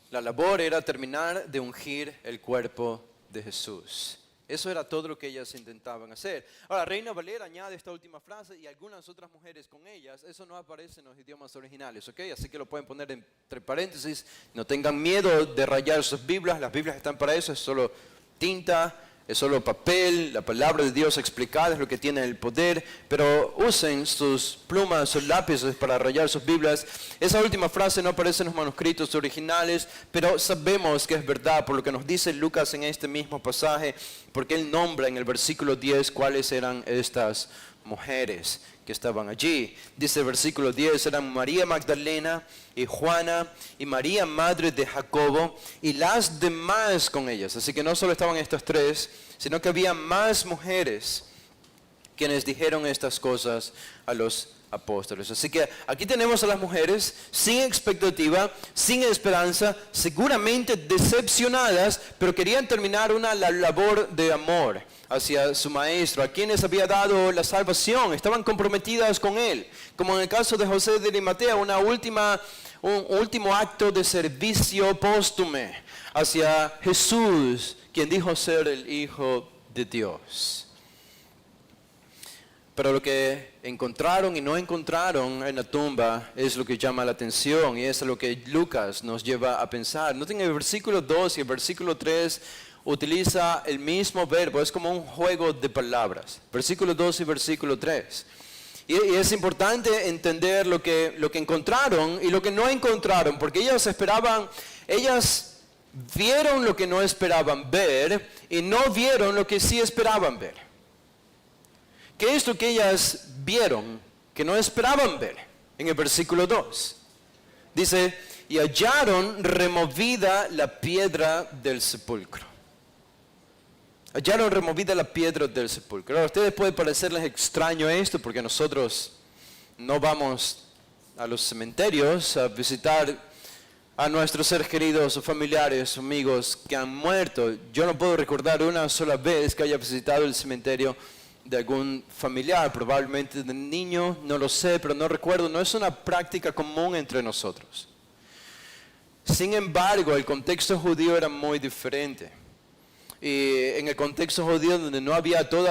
La labor era terminar de ungir el cuerpo de Jesús. Eso era todo lo que ellas intentaban hacer. Ahora, Reina Valera añade esta última frase, y algunas otras mujeres con ellas. Eso no aparece en los idiomas originales, ¿ok? Así que lo pueden poner entre paréntesis. No tengan miedo de rayar sus Biblias. Las Biblias están para eso, es solo tinta Es solo papel, la palabra de Dios explicada es lo que tiene el poder, pero usen sus plumas, sus lápices para rayar sus Biblias. Esa última frase no aparece en los manuscritos originales, pero sabemos que es verdad por lo que nos dice Lucas en este mismo pasaje, porque él nombra en el versículo 10 cuáles eran estas mujeres que estaban allí. Dice el versículo 10, eran María Magdalena y Juana y María, madre de Jacobo, y las demás con ellas. Así que no solo estaban estas tres, sino que había más mujeres quienes dijeron estas cosas a los apóstoles. Así que aquí tenemos a las mujeres sin expectativa, sin esperanza, seguramente decepcionadas, pero querían terminar una labor de amor hacia su maestro, a quienes había dado la salvación, estaban comprometidas con él, como en el caso de José de Arimatea, un último acto de servicio póstume hacia Jesús, quien dijo ser el Hijo de Dios. Pero lo que encontraron y no encontraron en la tumba es lo que llama la atención y es lo que Lucas nos lleva a pensar. Noten el versículo 2 y el versículo 3 utiliza el mismo verbo, es como un juego de palabras. Versículo 2 y versículo 3. Y es importante entender lo que encontraron y lo que no encontraron, porque ellas vieron lo que no esperaban ver y no vieron lo que sí esperaban ver. ¿Qué es lo que ellas vieron que no esperaban ver? En el versículo 2. Dice, y hallaron removida la piedra del sepulcro. Hallaron removida la piedra del sepulcro. Ahora, a ustedes puede parecerles extraño esto porque nosotros no vamos a los cementerios a visitar a nuestros seres queridos o familiares o amigos que han muerto. Yo no puedo recordar una sola vez que haya visitado el cementerio de algún familiar, probablemente de niño, no lo sé, pero no recuerdo, no es una práctica común entre nosotros. Sin embargo, el contexto judío era muy diferente. Y en el contexto judío donde no había todo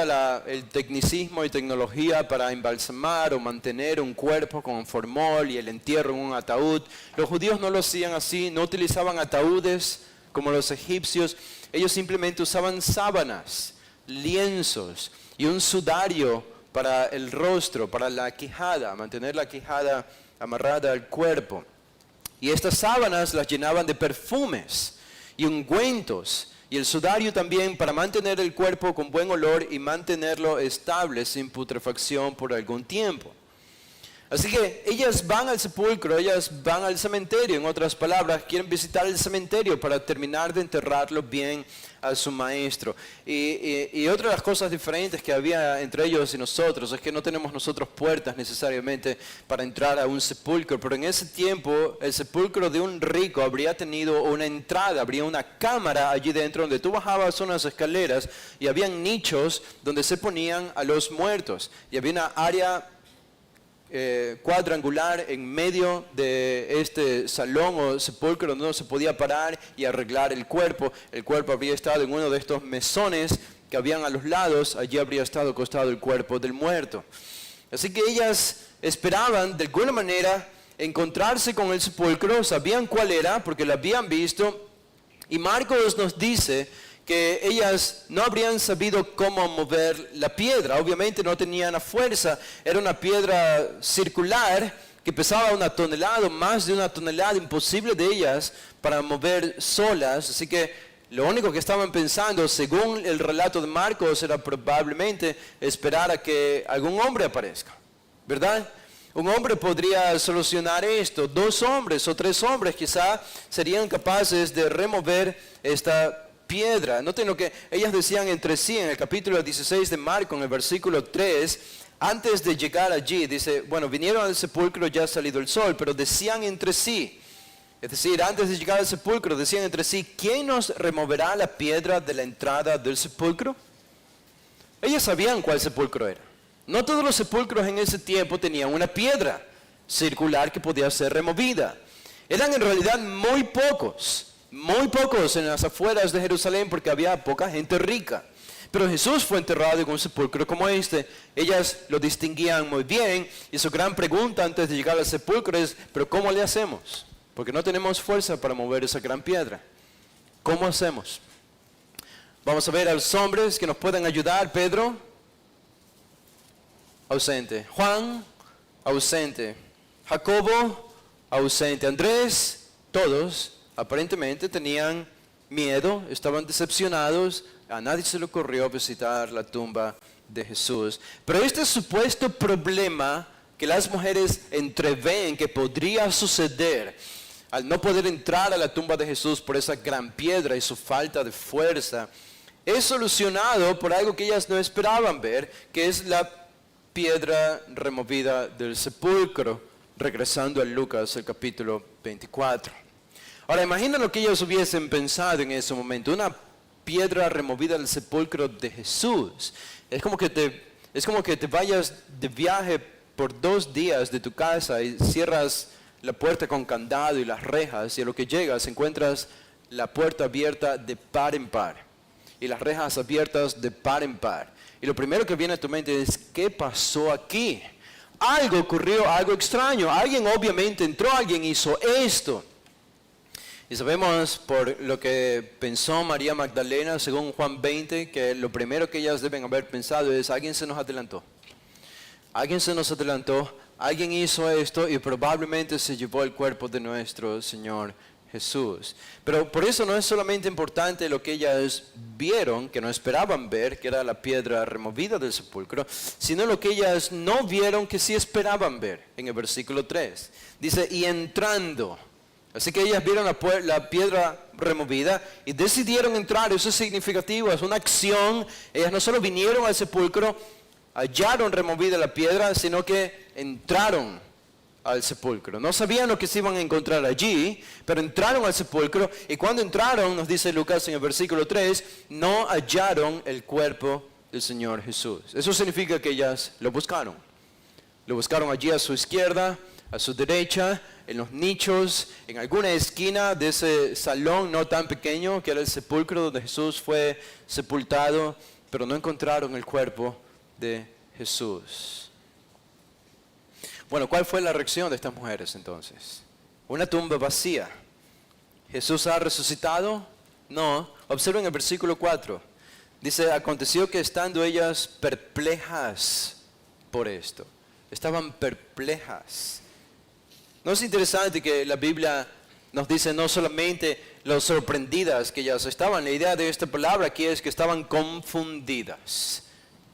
el tecnicismo y tecnología para embalsamar o mantener un cuerpo con formol y el entierro en un ataúd, los judíos no lo hacían así, no utilizaban ataúdes como los egipcios, ellos simplemente usaban sábanas, lienzos y un sudario para el rostro, para la quijada, mantener la quijada amarrada al cuerpo. Y estas sábanas las llenaban de perfumes y ungüentos, y el sudario también para mantener el cuerpo con buen olor y mantenerlo estable sin putrefacción por algún tiempo. Así que ellas van al sepulcro, ellas van al cementerio, en otras palabras, quieren visitar el cementerio para terminar de enterrarlo bien a su maestro. Y otra de las cosas diferentes que había entre ellos y nosotros es que no tenemos nosotros puertas necesariamente para entrar a un sepulcro, pero en ese tiempo el sepulcro de un rico habría tenido una entrada, habría una cámara allí dentro donde tú bajabas unas escaleras y habían nichos donde se ponían a los muertos y había una área cuadrangular en medio de este salón o sepulcro donde uno se podía parar y arreglar el cuerpo. El cuerpo habría estado en uno de estos mesones que habían a los lados, allí habría estado acostado el cuerpo del muerto. Así que ellas esperaban de alguna manera encontrarse con el sepulcro, sabían cuál era porque lo habían visto, y Marcos nos dice que ellas no habrían sabido cómo mover la piedra. Obviamente no tenían la fuerza. Era una piedra circular que pesaba 1 tonelada, más de 1 tonelada, imposible de ellas para mover solas. Así que lo único que estaban pensando, según el relato de Marcos, era probablemente esperar a que algún hombre aparezca, ¿verdad? Un hombre podría solucionar esto. 2 hombres o 3 hombres quizá serían capaces de remover esta piedra. Noten lo que ellas decían entre sí en el capítulo 16 de Marcos, en el versículo 3, antes de llegar allí, dice, bueno, vinieron al sepulcro ya ha salido el sol, pero decían entre sí, es decir, antes de llegar al sepulcro, decían entre sí, ¿quién nos removerá la piedra de la entrada del sepulcro? Ellas sabían cuál sepulcro era. No todos los sepulcros en ese tiempo tenían una piedra circular que podía ser removida. Eran en realidad muy pocos en las afueras de Jerusalén porque había poca gente rica. Pero Jesús fue enterrado en un sepulcro como este. Ellas lo distinguían muy bien y su gran pregunta antes de llegar al sepulcro es, ¿pero cómo le hacemos? Porque no tenemos fuerza para mover esa gran piedra. ¿Cómo hacemos? Vamos a ver a los hombres que nos puedan ayudar. Pedro, ausente. Juan, ausente. Jacobo, ausente. Andrés, todos aparentemente tenían miedo, estaban decepcionados. A nadie se le ocurrió visitar la tumba de Jesús. Pero este supuesto problema que las mujeres entreven que podría suceder al no poder entrar a la tumba de Jesús por esa gran piedra y su falta de fuerza, es solucionado por algo que ellas no esperaban ver, que es la piedra removida del sepulcro, regresando a Lucas, el capítulo 24. Ahora, imagina lo que ellos hubiesen pensado en ese momento, una piedra removida del sepulcro de Jesús. Es como que te vayas de viaje por 2 días de tu casa y cierras la puerta con candado y las rejas, y a lo que llegas encuentras la puerta abierta de par en par y las rejas abiertas de par en par. Y lo primero que viene a tu mente es, ¿qué pasó aquí? Algo ocurrió, algo extraño. Alguien obviamente entró, alguien hizo esto. Y sabemos por lo que pensó María Magdalena, según Juan 20, que lo primero que ellas deben haber pensado es, alguien se nos adelantó. Alguien se nos adelantó, alguien hizo esto y probablemente se llevó el cuerpo de nuestro Señor Jesús. Pero por eso no es solamente importante lo que ellas vieron, que no esperaban ver, que era la piedra removida del sepulcro, sino lo que ellas no vieron, que sí esperaban ver, en el versículo 3. Dice, y entrando. Así que ellas vieron la piedra removida y decidieron entrar. Eso es significativo, es una acción. Ellas no solo vinieron al sepulcro, hallaron removida la piedra, sino que entraron al sepulcro. No sabían lo que se iban a encontrar allí, pero entraron al sepulcro, y cuando entraron, nos dice Lucas en el versículo 3, no hallaron el cuerpo del Señor Jesús. Eso significa que ellas lo buscaron. Lo buscaron allí a su izquierda, a su derecha, en los nichos, en alguna esquina de ese salón no tan pequeño que era el sepulcro donde Jesús fue sepultado, pero no encontraron el cuerpo de Jesús. Bueno, ¿cuál fue la reacción de estas mujeres entonces? Una tumba vacía. ¿Jesús ha resucitado? No. Observen el versículo 4. Dice, aconteció que estando ellas perplejas por esto. Estaban perplejas. ¿No es interesante que la Biblia nos dice no solamente lo sorprendidas que ellas estaban? La idea de esta palabra aquí es que estaban confundidas.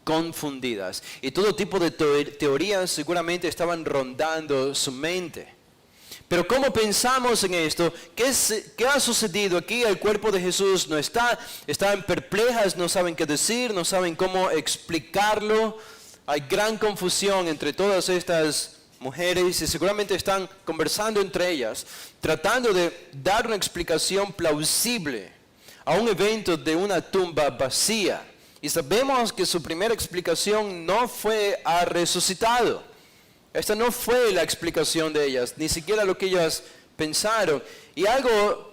Confundidas. Y todo tipo de teorías seguramente estaban rondando su mente. Pero ¿cómo pensamos en esto? ¿Qué ha sucedido aquí? El cuerpo de Jesús no está. Están perplejas, no saben qué decir, no saben cómo explicarlo. Hay gran confusión entre todas estas mujeres y seguramente están conversando entre ellas, tratando de dar una explicación plausible a un evento de una tumba vacía. Y sabemos que su primera explicación no fue ha resucitado. Esta no fue la explicación de ellas, ni siquiera lo que ellas pensaron. Y algo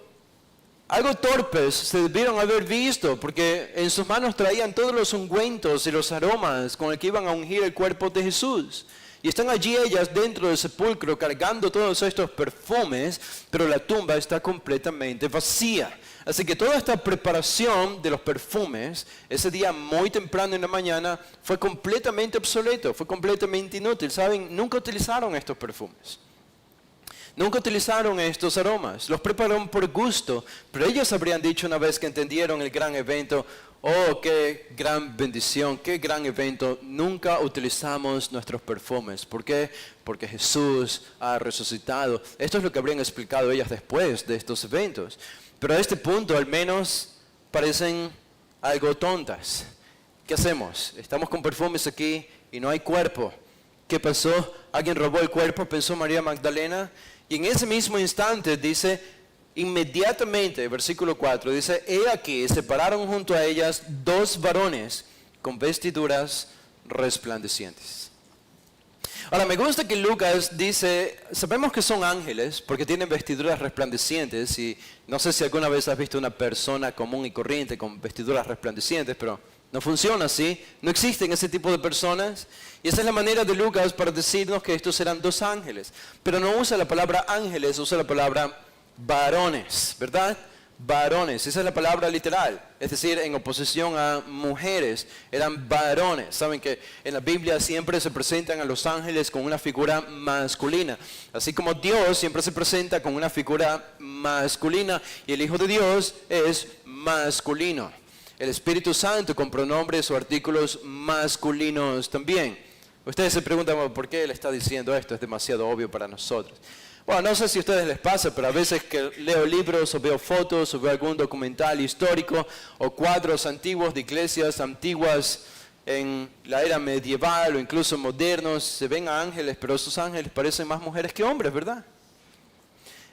torpes se debieron haber visto, porque en sus manos traían todos los ungüentos y los aromas con el que iban a ungir el cuerpo de Jesús. Y están allí ellas dentro del sepulcro cargando todos estos perfumes, pero la tumba está completamente vacía. Así que toda esta preparación de los perfumes, ese día muy temprano en la mañana, fue completamente obsoleto, fue completamente inútil. ¿Saben? Nunca utilizaron estos perfumes. Nunca utilizaron estos aromas. Los prepararon por gusto, pero ellos habrían dicho una vez que entendieron el gran evento, oh, qué gran bendición, qué gran evento. Nunca utilizamos nuestros perfumes. ¿Por qué? Porque Jesús ha resucitado. Esto es lo que habrían explicado ellas después de estos eventos. Pero a este punto al menos parecen algo tontas. ¿Qué hacemos? Estamos con perfumes aquí y no hay cuerpo. ¿Qué pasó? ¿Alguien robó el cuerpo? Pensó María Magdalena. Y en ese mismo instante dice, inmediatamente, versículo 4, dice, he aquí, se pararon junto a ellas 2 varones con vestiduras resplandecientes. Ahora, me gusta que Lucas dice, sabemos que son ángeles porque tienen vestiduras resplandecientes, y no sé si alguna vez has visto una persona común y corriente con vestiduras resplandecientes, pero no funciona así, no existen ese tipo de personas, y esa es la manera de Lucas para decirnos que estos eran 2 ángeles, pero no usa la palabra ángeles, usa la palabra varones, ¿verdad? varones. Esa es la palabra literal. Es decir, en oposición a mujeres, eran varones. Saben que en la Biblia siempre se presentan a los ángeles con una figura masculina. Así como Dios siempre se presenta con una figura masculina y el Hijo de Dios es masculino. El Espíritu Santo con pronombres o artículos masculinos también. Ustedes se preguntan, ¿por qué él está diciendo esto? Es demasiado obvio para nosotros. Bueno, no sé si a ustedes les pasa, pero a veces que leo libros o veo fotos o veo algún documental histórico o cuadros antiguos de iglesias antiguas en la era medieval o incluso modernos, se ven a ángeles, pero esos ángeles parecen más mujeres que hombres, ¿verdad?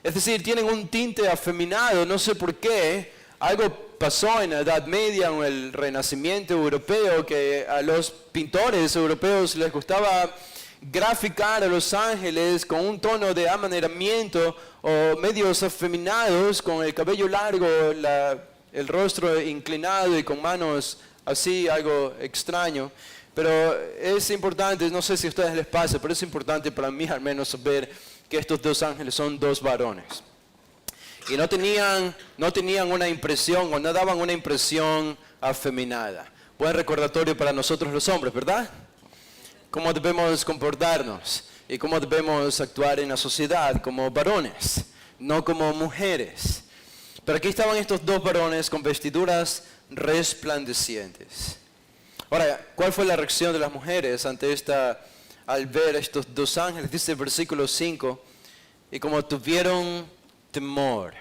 Es decir, tienen un tinte afeminado, no sé por qué. Algo pasó en la Edad Media o en el Renacimiento europeo que a los pintores europeos les gustaba graficar a los ángeles con un tono de amaneramiento o medios afeminados, con el cabello largo, el rostro inclinado y con manos así, algo extraño. Pero es importante, no sé si a ustedes les pasa, pero es importante para mí al menos saber que estos dos ángeles son dos varones. Y no tenían una impresión o no daban una impresión afeminada. Buen recordatorio para nosotros los hombres, ¿verdad? Cómo debemos comportarnos y cómo debemos actuar en la sociedad como varones, no como mujeres. Pero aquí estaban estos dos varones con vestiduras resplandecientes. Ahora, ¿cuál fue la reacción de las mujeres al ver estos dos ángeles? Dice el versículo 5, y como tuvieron temor.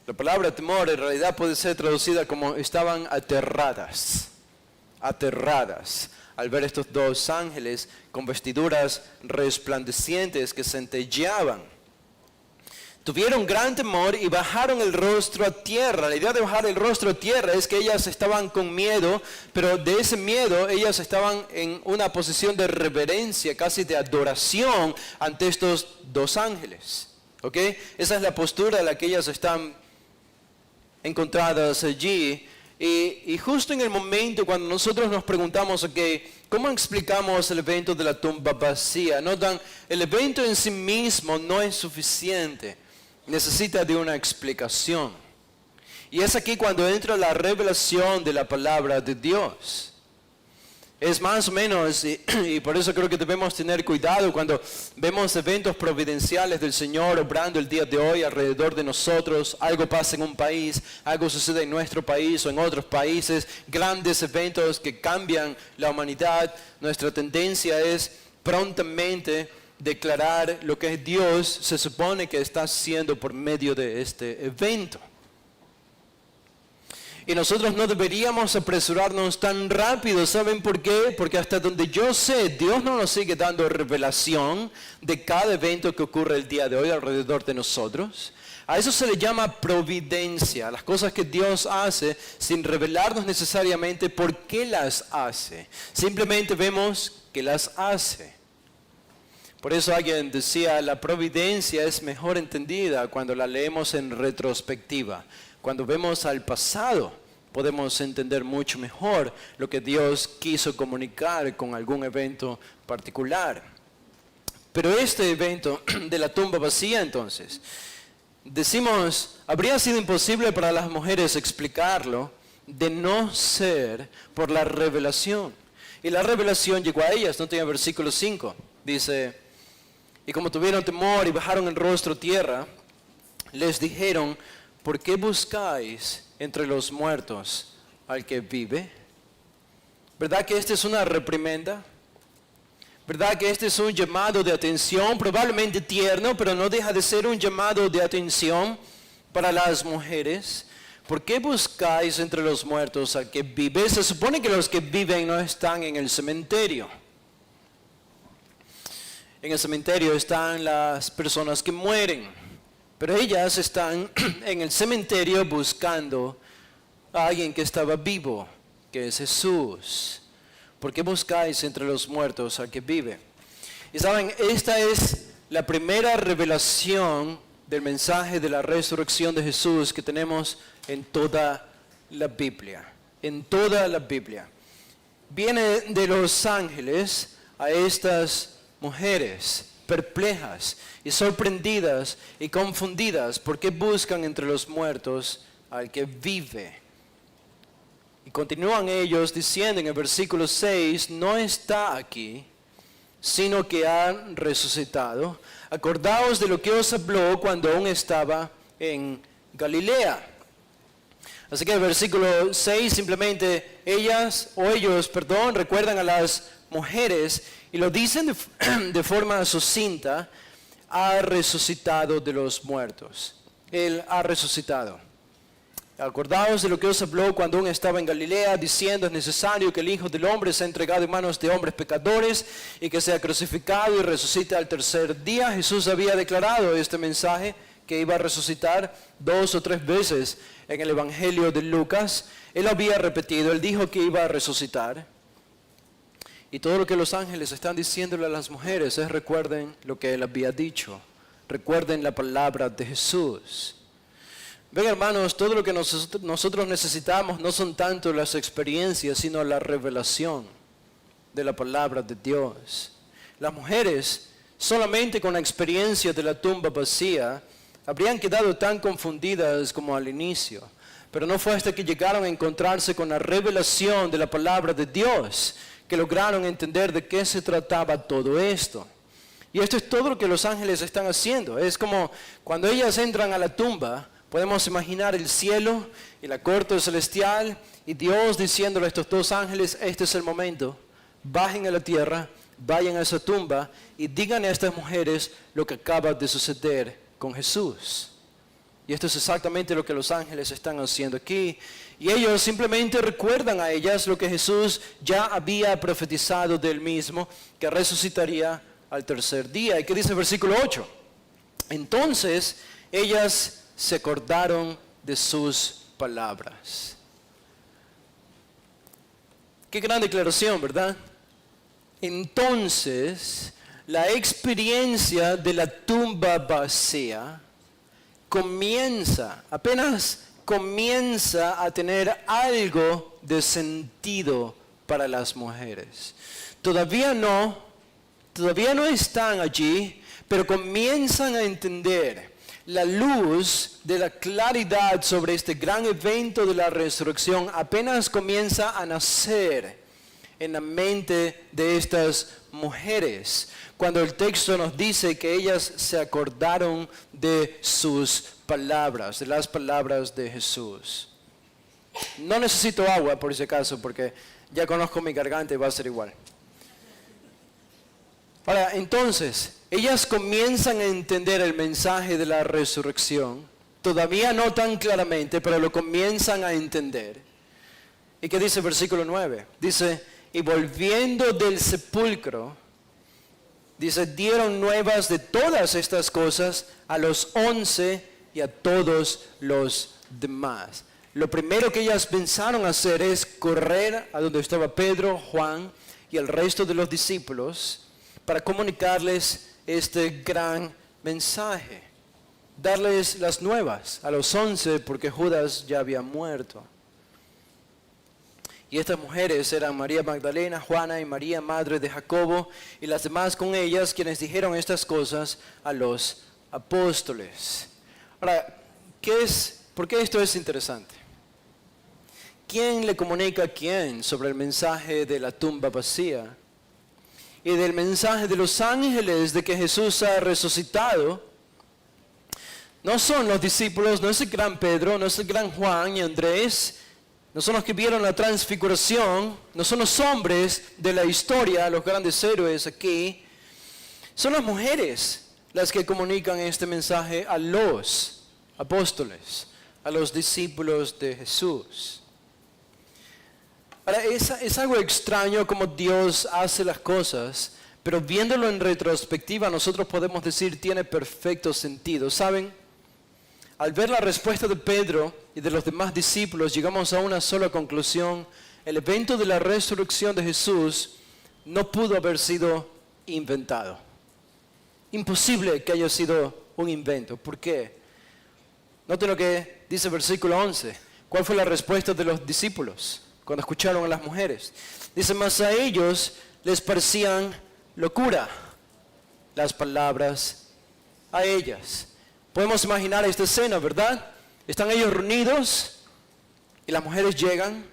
La palabra temor en realidad puede ser traducida como estaban aterradas al ver estos dos ángeles con vestiduras resplandecientes que centelleaban. Tuvieron gran temor y bajaron el rostro a tierra. La idea de bajar el rostro a tierra es que ellas estaban con miedo, pero de ese miedo ellas estaban en una posición de reverencia, casi de adoración ante estos dos ángeles. ¿Ok? Esa es la postura en la que ellas están encontradas allí. Y justo en el momento cuando nosotros nos preguntamos, okay, ¿cómo explicamos el evento de la tumba vacía? Notan, el evento en sí mismo no es suficiente, necesita de una explicación. Y es aquí cuando entra la revelación de la palabra de Dios. Es más o menos, y por eso creo que debemos tener cuidado cuando vemos eventos providenciales del Señor obrando el día de hoy alrededor de nosotros. Algo pasa en un país, algo sucede en nuestro país o en otros países, grandes eventos que cambian la humanidad. Nuestra tendencia es prontamente declarar lo que Dios se supone que está haciendo por medio de este evento. Y nosotros no deberíamos apresurarnos tan rápido. ¿Saben por qué? Porque hasta donde yo sé, Dios no nos sigue dando revelación de cada evento que ocurre el día de hoy alrededor de nosotros. A eso se le llama providencia, las cosas que Dios hace sin revelarnos necesariamente por qué las hace. Simplemente vemos que las hace. Por eso alguien decía, la providencia es mejor entendida cuando la leemos en retrospectiva. Cuando vemos al pasado, podemos entender mucho mejor lo que Dios quiso comunicar con algún evento particular. Pero este evento de la tumba vacía, entonces, decimos, habría sido imposible para las mujeres explicarlo de no ser por la revelación. Y la revelación llegó a ellas, no tiene versículo 5, dice, y como tuvieron temor y bajaron el rostro a tierra, les dijeron, ¿por qué buscáis entre los muertos al que vive? ¿Verdad que esta es una reprimenda? ¿Verdad que este es un llamado de atención? Probablemente tierno, pero no deja de ser un llamado de atención para las mujeres. ¿Por qué buscáis entre los muertos al que vive? Se supone que los que viven no están en el cementerio. En el cementerio están las personas que mueren. Pero ellas están en el cementerio buscando a alguien que estaba vivo, que es Jesús. ¿Por qué buscáis entre los muertos al que vive? Y saben, esta es la primera revelación del mensaje de la resurrección de Jesús que tenemos en toda la Biblia. En toda la Biblia. Viene de los ángeles a estas mujeres perplejas y sorprendidas y confundidas porque buscan entre los muertos al que vive. Y continúan ellos diciendo en el versículo 6, no está aquí, sino que ha resucitado. Acordaos de lo que os habló cuando aún estaba en Galilea. Así que el versículo 6 simplemente ellos recuerdan a las mujeres y lo dicen de forma sucinta, ha resucitado de los muertos. Él ha resucitado. Acordaos de lo que os habló cuando aún estaba en Galilea, diciendo es necesario que el Hijo del Hombre sea entregado en manos de hombres pecadores y que sea crucificado y resucite al tercer día. Jesús había declarado este mensaje que iba a resucitar 2 o 3 veces en el Evangelio de Lucas. Él había repetido, él dijo que iba a resucitar. Y todo lo que los ángeles están diciéndole a las mujeres es recuerden lo que él había dicho. Recuerden la palabra de Jesús. Ven hermanos, todo lo que nosotros necesitamos no son tanto las experiencias, sino la revelación de la palabra de Dios. Las mujeres, solamente con la experiencia de la tumba vacía, habrían quedado tan confundidas como al inicio. Pero no fue hasta que llegaron a encontrarse con la revelación de la palabra de Dios que lograron entender de qué se trataba todo esto. Y esto es todo lo que los ángeles están haciendo. Es como cuando ellas entran a la tumba, podemos imaginar el cielo y la corte celestial y Dios diciéndole a estos 2 ángeles, este es el momento, bajen a la tierra, vayan a esa tumba y digan a estas mujeres lo que acaba de suceder con Jesús. Y esto es exactamente lo que los ángeles están haciendo aquí. Y ellos simplemente recuerdan a ellas lo que Jesús ya había profetizado del mismo, que resucitaría al tercer día. ¿Y qué dice el versículo 8? Entonces ellas se acordaron de sus palabras. Qué gran declaración, ¿verdad? Entonces, la experiencia de la tumba vacía apenas comienza a tener algo de sentido para las mujeres. Todavía no están allí, pero comienzan a entender la luz de la claridad sobre este gran evento de la resurrección apenas comienza a nacer en la mente de estas mujeres, cuando el texto nos dice que ellas se acordaron de sus palabras, de las palabras de Jesús. No necesito agua por ese caso, porque ya conozco mi garganta y va a ser igual. Ahora, entonces, ellas comienzan a entender el mensaje de la resurrección, todavía no tan claramente, pero lo comienzan a entender. ¿Y qué dice el versículo 9? Dice, y volviendo del sepulcro, dice, dieron nuevas de todas estas cosas a los 11 y a todos los demás. Lo primero que ellas pensaron hacer es correr a donde estaba Pedro, Juan y el resto de los discípulos para comunicarles este gran mensaje. Darles las nuevas a los 11 porque Judas ya había muerto. Y estas mujeres eran María Magdalena, Juana y María, madre de Jacobo, y las demás con ellas, quienes dijeron estas cosas a los apóstoles. Ahora, ¿por qué esto es interesante? ¿Quién le comunica a quién sobre el mensaje de la tumba vacía? Y del mensaje de los ángeles de que Jesús ha resucitado. No son los discípulos, no es el gran Pedro, no es el gran Juan y Andrés, no son los que vieron la transfiguración, no son los hombres de la historia, los grandes héroes aquí. Son las mujeres las que comunican este mensaje a los apóstoles, a los discípulos de Jesús. Ahora, es algo extraño como Dios hace las cosas, pero viéndolo en retrospectiva nosotros podemos decir tiene perfecto sentido. ¿Saben? Al ver la respuesta de Pedro y de los demás discípulos, llegamos a una sola conclusión. El evento de la resurrección de Jesús no pudo haber sido inventado. Imposible que haya sido un invento. ¿Por qué? Noten lo que dice el versículo 11. ¿Cuál fue la respuesta de los discípulos cuando escucharon a las mujeres? Dice, mas a ellos les parecían locura las palabras a ellas. Podemos imaginar esta escena, ¿verdad? Están ellos reunidos y las mujeres llegan,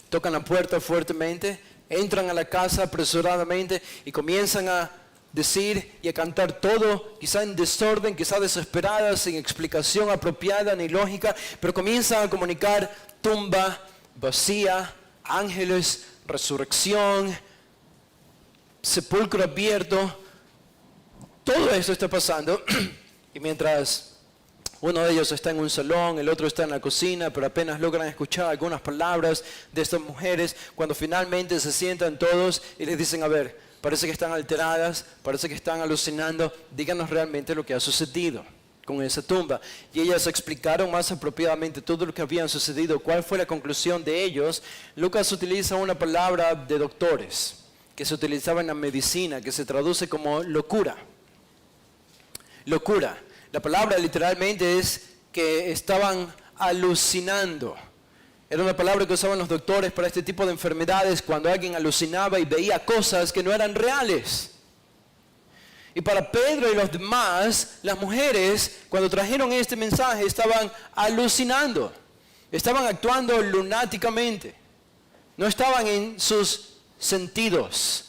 tocan la puerta fuertemente, entran a la casa apresuradamente y comienzan a decir y a cantar todo, quizá en desorden, quizá desesperadas, sin explicación apropiada ni lógica, pero comienzan a comunicar tumba vacía, ángeles, resurrección, sepulcro abierto. Todo esto está pasando y mientras uno de ellos está en un salón, el otro está en la cocina, pero apenas logran escuchar algunas palabras de estas mujeres, cuando finalmente se sientan todos y les dicen, a ver, parece que están alteradas, parece que están alucinando, díganos realmente lo que ha sucedido con esa tumba. Y ellas explicaron más apropiadamente todo lo que había sucedido, cuál fue la conclusión de ellos. Lucas utiliza una palabra de doctores, que se utilizaba en la medicina, que se traduce como locura. Locura. La palabra literalmente es que estaban alucinando. Era una palabra que usaban los doctores para este tipo de enfermedades cuando alguien alucinaba y veía cosas que no eran reales. Y para Pedro y los demás, las mujeres, cuando trajeron este mensaje, estaban alucinando. Estaban actuando lunáticamente. No estaban en sus sentidos.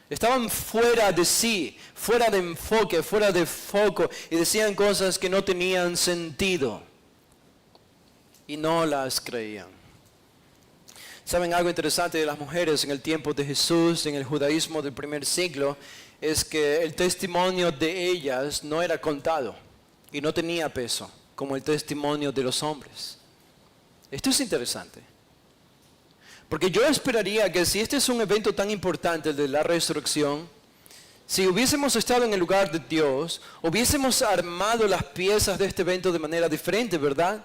Estaban fuera de sí, fuera de enfoque, fuera de foco, y decían cosas que no tenían sentido y no las creían. ¿Saben algo interesante de las mujeres en el tiempo de Jesús, en el judaísmo del primer siglo? Es que el testimonio de ellas no era contado y no tenía peso como el testimonio de los hombres. Esto es interesante. Porque yo esperaría que si este es un evento tan importante, el de la resurrección, si hubiésemos estado en el lugar de Dios, hubiésemos armado las piezas de este evento de manera diferente, ¿verdad?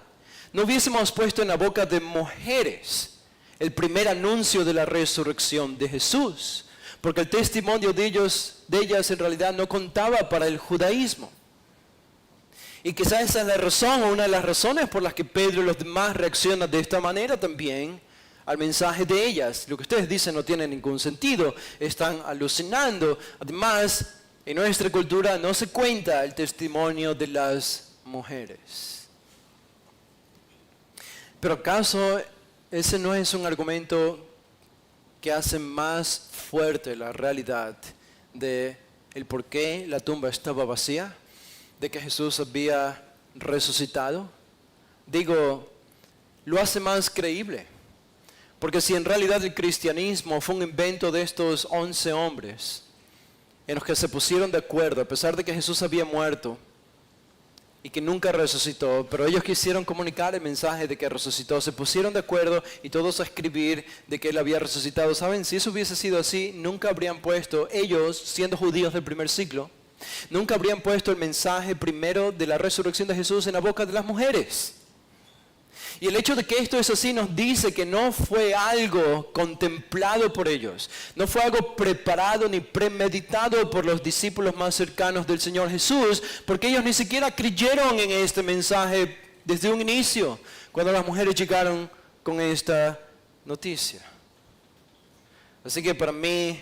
No hubiésemos puesto en la boca de mujeres el primer anuncio de la resurrección de Jesús, porque el testimonio de ellas en realidad no contaba para el judaísmo. Y quizás esa es la razón, o una de las razones por las que Pedro y los demás reaccionan de esta manera también al mensaje de ellas. Lo que ustedes dicen no tiene ningún sentido, están alucinando. Además, en nuestra cultura no se cuenta el testimonio de las mujeres. Pero ¿acaso ese no es un argumento que hace más fuerte la realidad de el por qué la tumba estaba vacía, de que Jesús había resucitado? Digo, lo hace más creíble. Porque si en realidad el cristianismo fue un invento de estos 11 hombres en los que se pusieron de acuerdo, a pesar de que Jesús había muerto y que nunca resucitó, pero ellos quisieron comunicar el mensaje de que resucitó, se pusieron de acuerdo y todos a escribir de que Él había resucitado. ¿Saben? Si eso hubiese sido así, nunca habrían puesto, ellos siendo judíos del primer siglo, nunca habrían puesto el mensaje primero de la resurrección de Jesús en la boca de las mujeres. Y el hecho de que esto es así nos dice que no fue algo contemplado por ellos, no fue algo preparado ni premeditado por los discípulos más cercanos del Señor Jesús, porque ellos ni siquiera creyeron en este mensaje desde un inicio, cuando las mujeres llegaron con esta noticia. Así que para mí,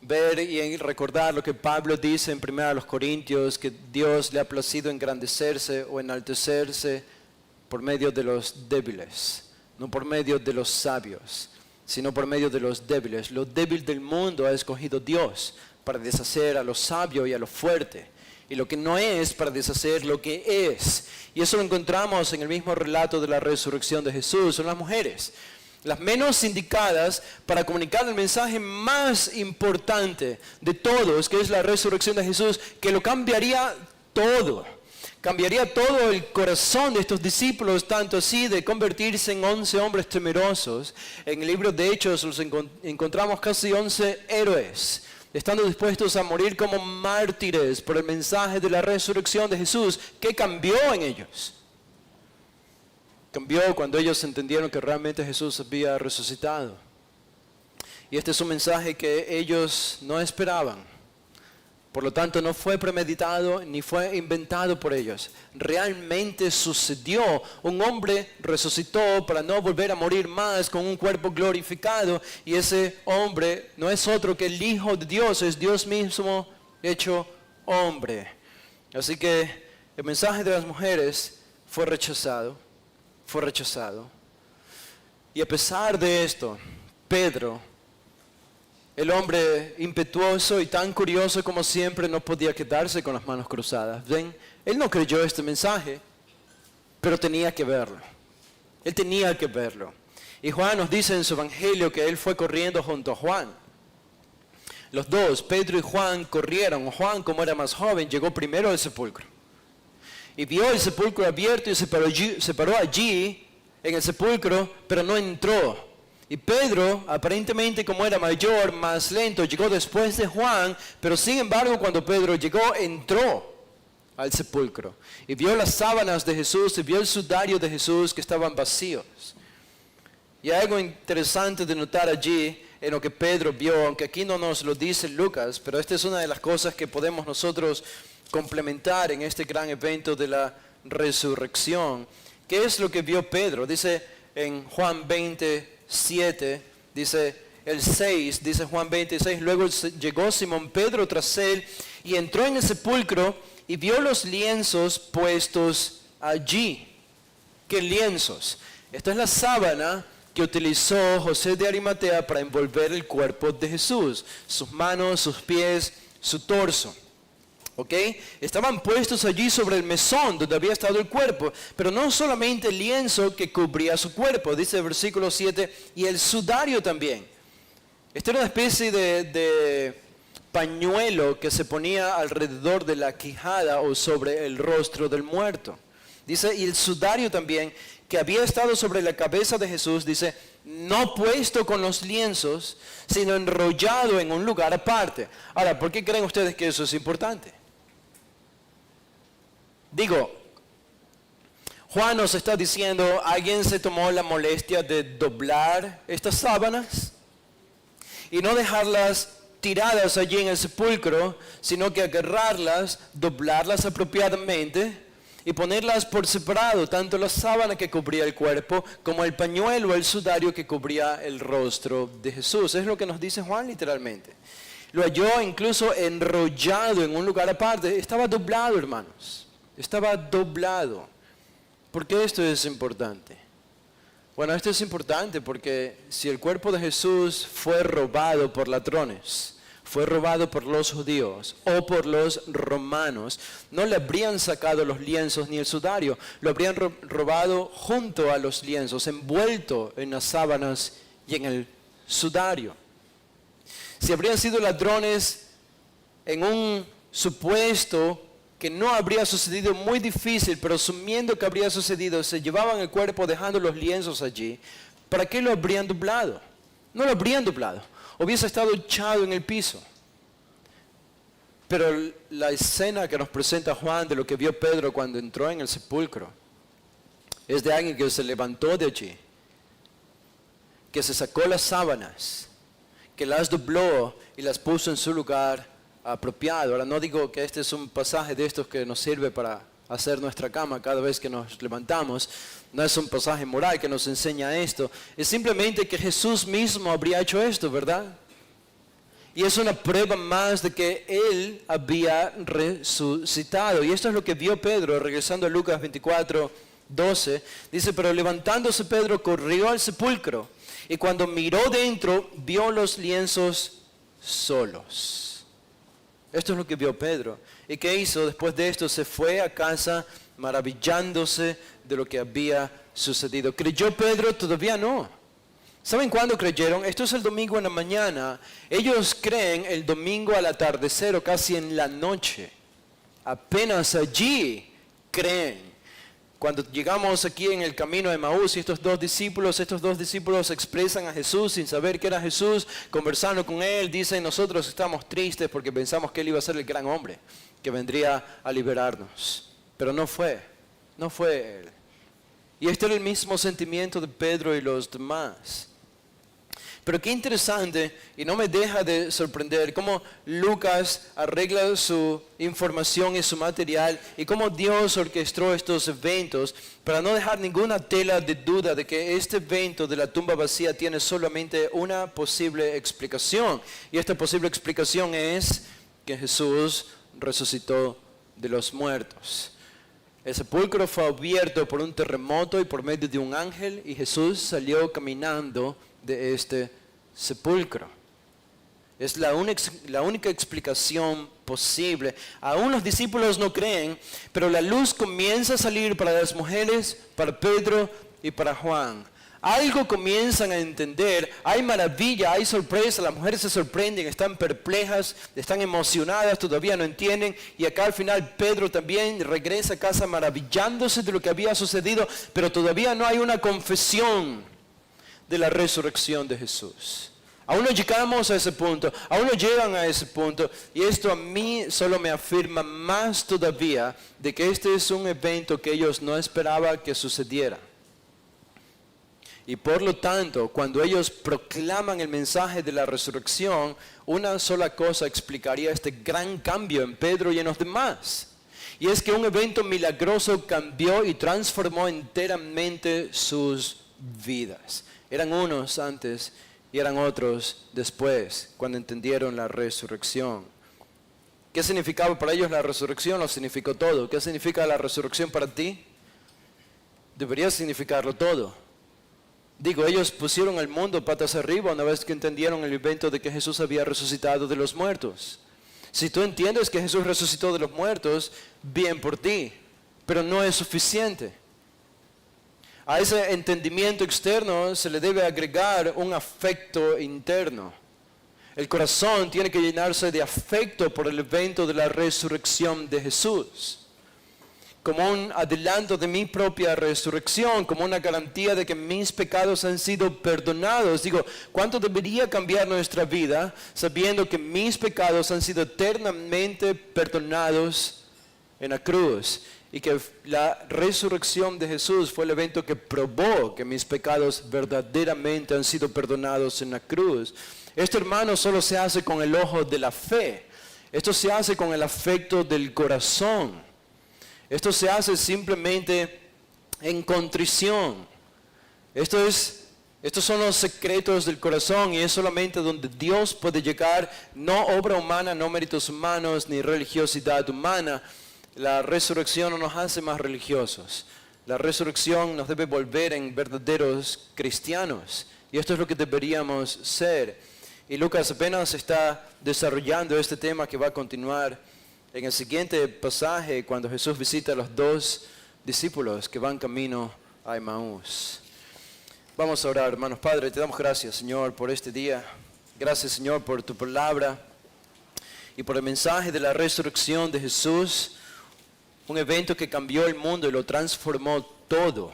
ver y recordar lo que Pablo dice en 1 Corintios, que Dios le ha placido engrandecerse o enaltecerse por medio de los débiles, no por medio de los sabios, sino por medio de los débiles. Lo débil del mundo ha escogido Dios para deshacer a lo sabio y a lo fuerte, y lo que no es para deshacer lo que es. Y eso lo encontramos en el mismo relato de la resurrección de Jesús. Son las mujeres, las menos indicadas para comunicar el mensaje más importante de todos, que es la resurrección de Jesús, que lo cambiaría todo. Cambiaría todo el corazón de estos discípulos, tanto así de convertirse en 11 hombres temerosos. En el libro de Hechos los encontramos casi 11 héroes, estando dispuestos a morir como mártires por el mensaje de la resurrección de Jesús. ¿Qué cambió en ellos? Cambió cuando ellos entendieron que realmente Jesús había resucitado. Y este es un mensaje que ellos no esperaban. Por lo tanto, no fue premeditado ni fue inventado por ellos. Realmente sucedió. Un hombre resucitó para no volver a morir más con un cuerpo glorificado. Y ese hombre no es otro que el Hijo de Dios, es Dios mismo hecho hombre. Así que el mensaje de las mujeres fue rechazado, fue rechazado. Y a pesar de esto, Pedro, el hombre impetuoso y tan curioso como siempre, no podía quedarse con las manos cruzadas. ¿Ven? Él no creyó este mensaje, pero tenía que verlo. Él tenía que verlo. Y Juan nos dice en su evangelio que él fue corriendo junto a Juan. Los dos, Pedro y Juan, corrieron. Juan, como era más joven, llegó primero al sepulcro. Y vio el sepulcro abierto y se paró allí en el sepulcro, pero no entró. Y Pedro, aparentemente como era mayor, más lento, llegó después de Juan, pero sin embargo cuando Pedro llegó, entró al sepulcro. Y vio las sábanas de Jesús y vio el sudario de Jesús que estaban vacíos. Y hay algo interesante de notar allí en lo que Pedro vio, aunque aquí no nos lo dice Lucas, pero esta es una de las cosas que podemos nosotros complementar en este gran evento de la resurrección. ¿Qué es lo que vio Pedro? Dice en Juan 27, dice el 6, dice Juan 26, luego llegó Simón Pedro tras él y entró en el sepulcro y vio los lienzos puestos allí. ¿Qué lienzos? Esta es la sábana que utilizó José de Arimatea para envolver el cuerpo de Jesús, sus manos, sus pies, su torso. ¿Ok? Estaban puestos allí sobre el mesón donde había estado el cuerpo, pero no solamente el lienzo que cubría su cuerpo, dice el versículo 7, y el sudario también. Esta era una especie de pañuelo que se ponía alrededor de la quijada o sobre el rostro del muerto. Dice, y el sudario también, que había estado sobre la cabeza de Jesús, dice, no puesto con los lienzos, sino enrollado en un lugar aparte. Ahora, ¿por qué creen ustedes que eso es importante? Digo, Juan nos está diciendo, ¿alguien se tomó la molestia de doblar estas sábanas? Y no dejarlas tiradas allí en el sepulcro, sino que agarrarlas, doblarlas apropiadamente y ponerlas por separado, tanto la sábana que cubría el cuerpo como el pañuelo o el sudario que cubría el rostro de Jesús. Es lo que nos dice Juan literalmente. Lo halló incluso enrollado en un lugar aparte. Estaba doblado, hermanos. Estaba doblado. ¿Por qué esto es importante? Bueno, esto es importante porque si el cuerpo de Jesús fue robado por ladrones, fue robado por los judíos o por los romanos, no le habrían sacado los lienzos ni el sudario, lo habrían robado junto a los lienzos, envuelto en las sábanas y en el sudario. Si habrían sido ladrones en un supuesto que no habría sucedido muy difícil, pero asumiendo que habría sucedido, se llevaban el cuerpo dejando los lienzos allí, ¿para qué lo habrían doblado? No lo habrían doblado, hubiese estado echado en el piso. Pero la escena que nos presenta Juan de lo que vio Pedro cuando entró en el sepulcro es de alguien que se levantó de allí, que se sacó las sábanas, que las dobló y las puso en su lugar apropiado. Ahora no digo que este es un pasaje de estos que nos sirve para hacer nuestra cama cada vez que nos levantamos. No es un pasaje moral que nos enseña esto. Es simplemente que Jesús mismo habría hecho esto, ¿verdad? Y es una prueba más de que Él había resucitado. Y esto es lo que vio Pedro, regresando a Lucas 24, 12. Dice, pero levantándose Pedro corrió al sepulcro. Y cuando miró dentro, vio los lienzos solos. Esto es lo que vio Pedro. ¿Y qué hizo? Después de esto se fue a casa maravillándose de lo que había sucedido. ¿Creyó Pedro? Todavía no. ¿Saben cuándo creyeron? Esto es el domingo en la mañana. Ellos creen el domingo al atardecer o casi en la noche. Apenas allí creen. Cuando llegamos aquí en el camino de Emaús y estos dos discípulos expresan a Jesús sin saber que era Jesús, conversando con Él, dicen, nosotros estamos tristes porque pensamos que Él iba a ser el gran hombre que vendría a liberarnos. Pero no fue Él. Y este era el mismo sentimiento de Pedro y los demás. Pero qué interesante, y no me deja de sorprender, cómo Lucas arregla su información y su material, y cómo Dios orquestó estos eventos para no dejar ninguna tela de duda de que este evento de la tumba vacía tiene solamente una posible explicación. Y esta posible explicación es que Jesús resucitó de los muertos. El sepulcro fue abierto por un terremoto y por medio de un ángel, y Jesús salió caminando de este sepulcro. Es la única explicación posible. Aún los discípulos no creen, pero la luz comienza a salir para las mujeres, para Pedro y para Juan. Algo comienzan a entender, hay maravilla, hay sorpresa, las mujeres se sorprenden, están perplejas, están emocionadas, todavía no entienden. Y acá al final Pedro también regresa a casa maravillándose de lo que había sucedido, pero todavía no hay una confesión de la resurrección de Jesús. Aún no llegamos a ese punto, aún no llegan a ese punto, y esto a mí solo me afirma más todavía de que este es un evento que ellos no esperaban que sucediera. Y por lo tanto, cuando ellos proclaman el mensaje de la resurrección, una sola cosa explicaría este gran cambio en Pedro y en los demás. Y es que un evento milagroso cambió y transformó enteramente sus vidas. Eran unos antes y eran otros después, cuando entendieron la resurrección. ¿Qué significaba para ellos la resurrección? Lo significó todo. ¿Qué significa la resurrección para ti? Debería significarlo todo. Digo, ellos pusieron el mundo patas arriba una vez que entendieron el evento de que Jesús había resucitado de los muertos. Si tú entiendes que Jesús resucitó de los muertos, bien por ti, pero no es suficiente. A ese entendimiento externo se le debe agregar un afecto interno. El corazón tiene que llenarse de afecto por el evento de la resurrección de Jesús. Como un adelanto de mi propia resurrección, como una garantía de que mis pecados han sido perdonados. Digo, ¿cuánto debería cambiar nuestra vida sabiendo que mis pecados han sido eternamente perdonados en la cruz? Y que la resurrección de Jesús fue el evento que probó que mis pecados verdaderamente han sido perdonados en la cruz. Esto, hermano, solo se hace con el ojo de la fe. Esto se hace con el afecto del corazón. Esto se hace simplemente en contrición. Estos son los secretos del corazón y es solamente donde Dios puede llegar, no obra humana, no méritos humanos, ni religiosidad humana. La resurrección no nos hace más religiosos. La resurrección nos debe volver en verdaderos cristianos. Y esto es lo que deberíamos ser. Y Lucas apenas está desarrollando este tema que va a continuar en el siguiente pasaje, cuando Jesús visita a los dos discípulos que van camino a Emaús. Vamos a orar, hermanos. Padre, te damos gracias, Señor, por este día. Gracias, Señor, por tu palabra y por el mensaje de la resurrección de Jesús. Un evento que cambió el mundo y lo transformó todo.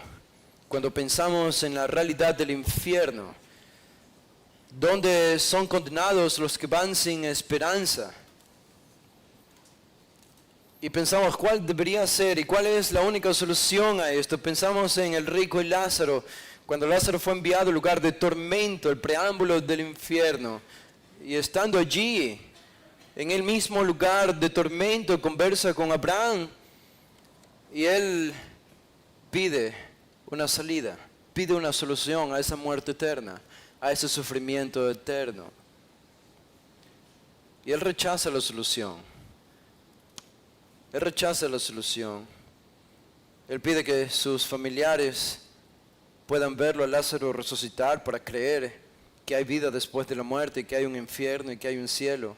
Cuando pensamos en la realidad del infierno, donde son condenados los que van sin esperanza, y pensamos cuál debería ser y cuál es la única solución a esto. Pensamos en el rico y Lázaro, cuando Lázaro fue enviado al lugar de tormento, el preámbulo del infierno. Y estando allí, en el mismo lugar de tormento, conversa con Abraham. Y él pide una salida, pide una solución a esa muerte eterna, a ese sufrimiento eterno. Y él rechaza la solución. Él rechaza la solución. Él pide que sus familiares puedan verlo a Lázaro resucitar para creer que hay vida después de la muerte, que hay un infierno y que hay un cielo.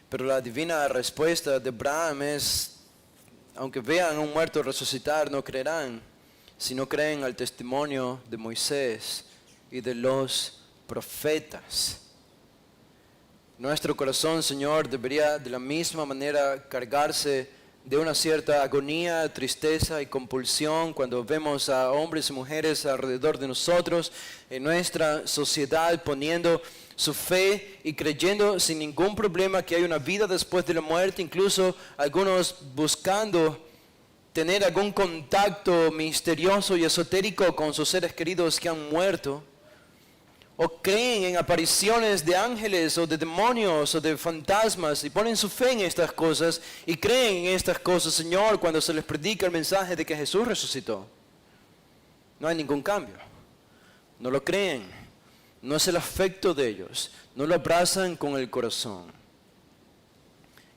Pero la divina respuesta de Abraham es, aunque vean a un muerto resucitar, no creerán, si no creen al testimonio de Moisés y de los profetas. Nuestro corazón, Señor, debería de la misma manera cargarse de una cierta agonía, tristeza y compulsión cuando vemos a hombres y mujeres alrededor de nosotros en nuestra sociedad poniendo su fe y creyendo sin ningún problema que hay una vida después de la muerte, incluso algunos buscando tener algún contacto misterioso y esotérico con sus seres queridos que han muerto. O creen en apariciones de ángeles o de demonios o de fantasmas y ponen su fe en estas cosas y creen en estas cosas, Señor, cuando se les predica el mensaje de que Jesús resucitó. No hay ningún cambio. No lo creen. No es el afecto de ellos. No lo abrazan con el corazón.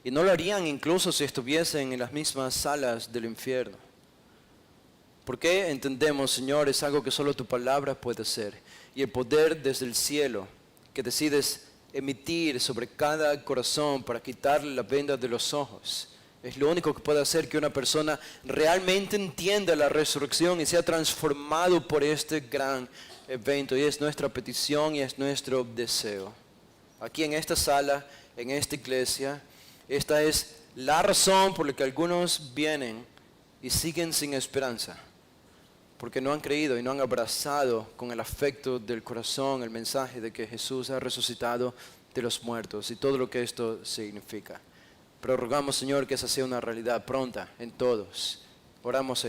Y no lo harían incluso si estuviesen en las mismas salas del infierno. ¿Por qué entendemos, Señor? Es algo que solo tu palabra puede hacer. Y el poder desde el cielo que decides emitir sobre cada corazón para quitarle la venda de los ojos, es lo único que puede hacer que una persona realmente entienda la resurrección y sea transformado por este gran evento. Y es nuestra petición y es nuestro deseo. Aquí en esta sala, en esta iglesia, esta es la razón por la que algunos vienen y siguen sin esperanza. Porque no han creído y no han abrazado con el afecto del corazón el mensaje de que Jesús ha resucitado de los muertos y todo lo que esto significa. Pero rogamos, Señor, que esa sea una realidad pronta en todos. Oramos esto.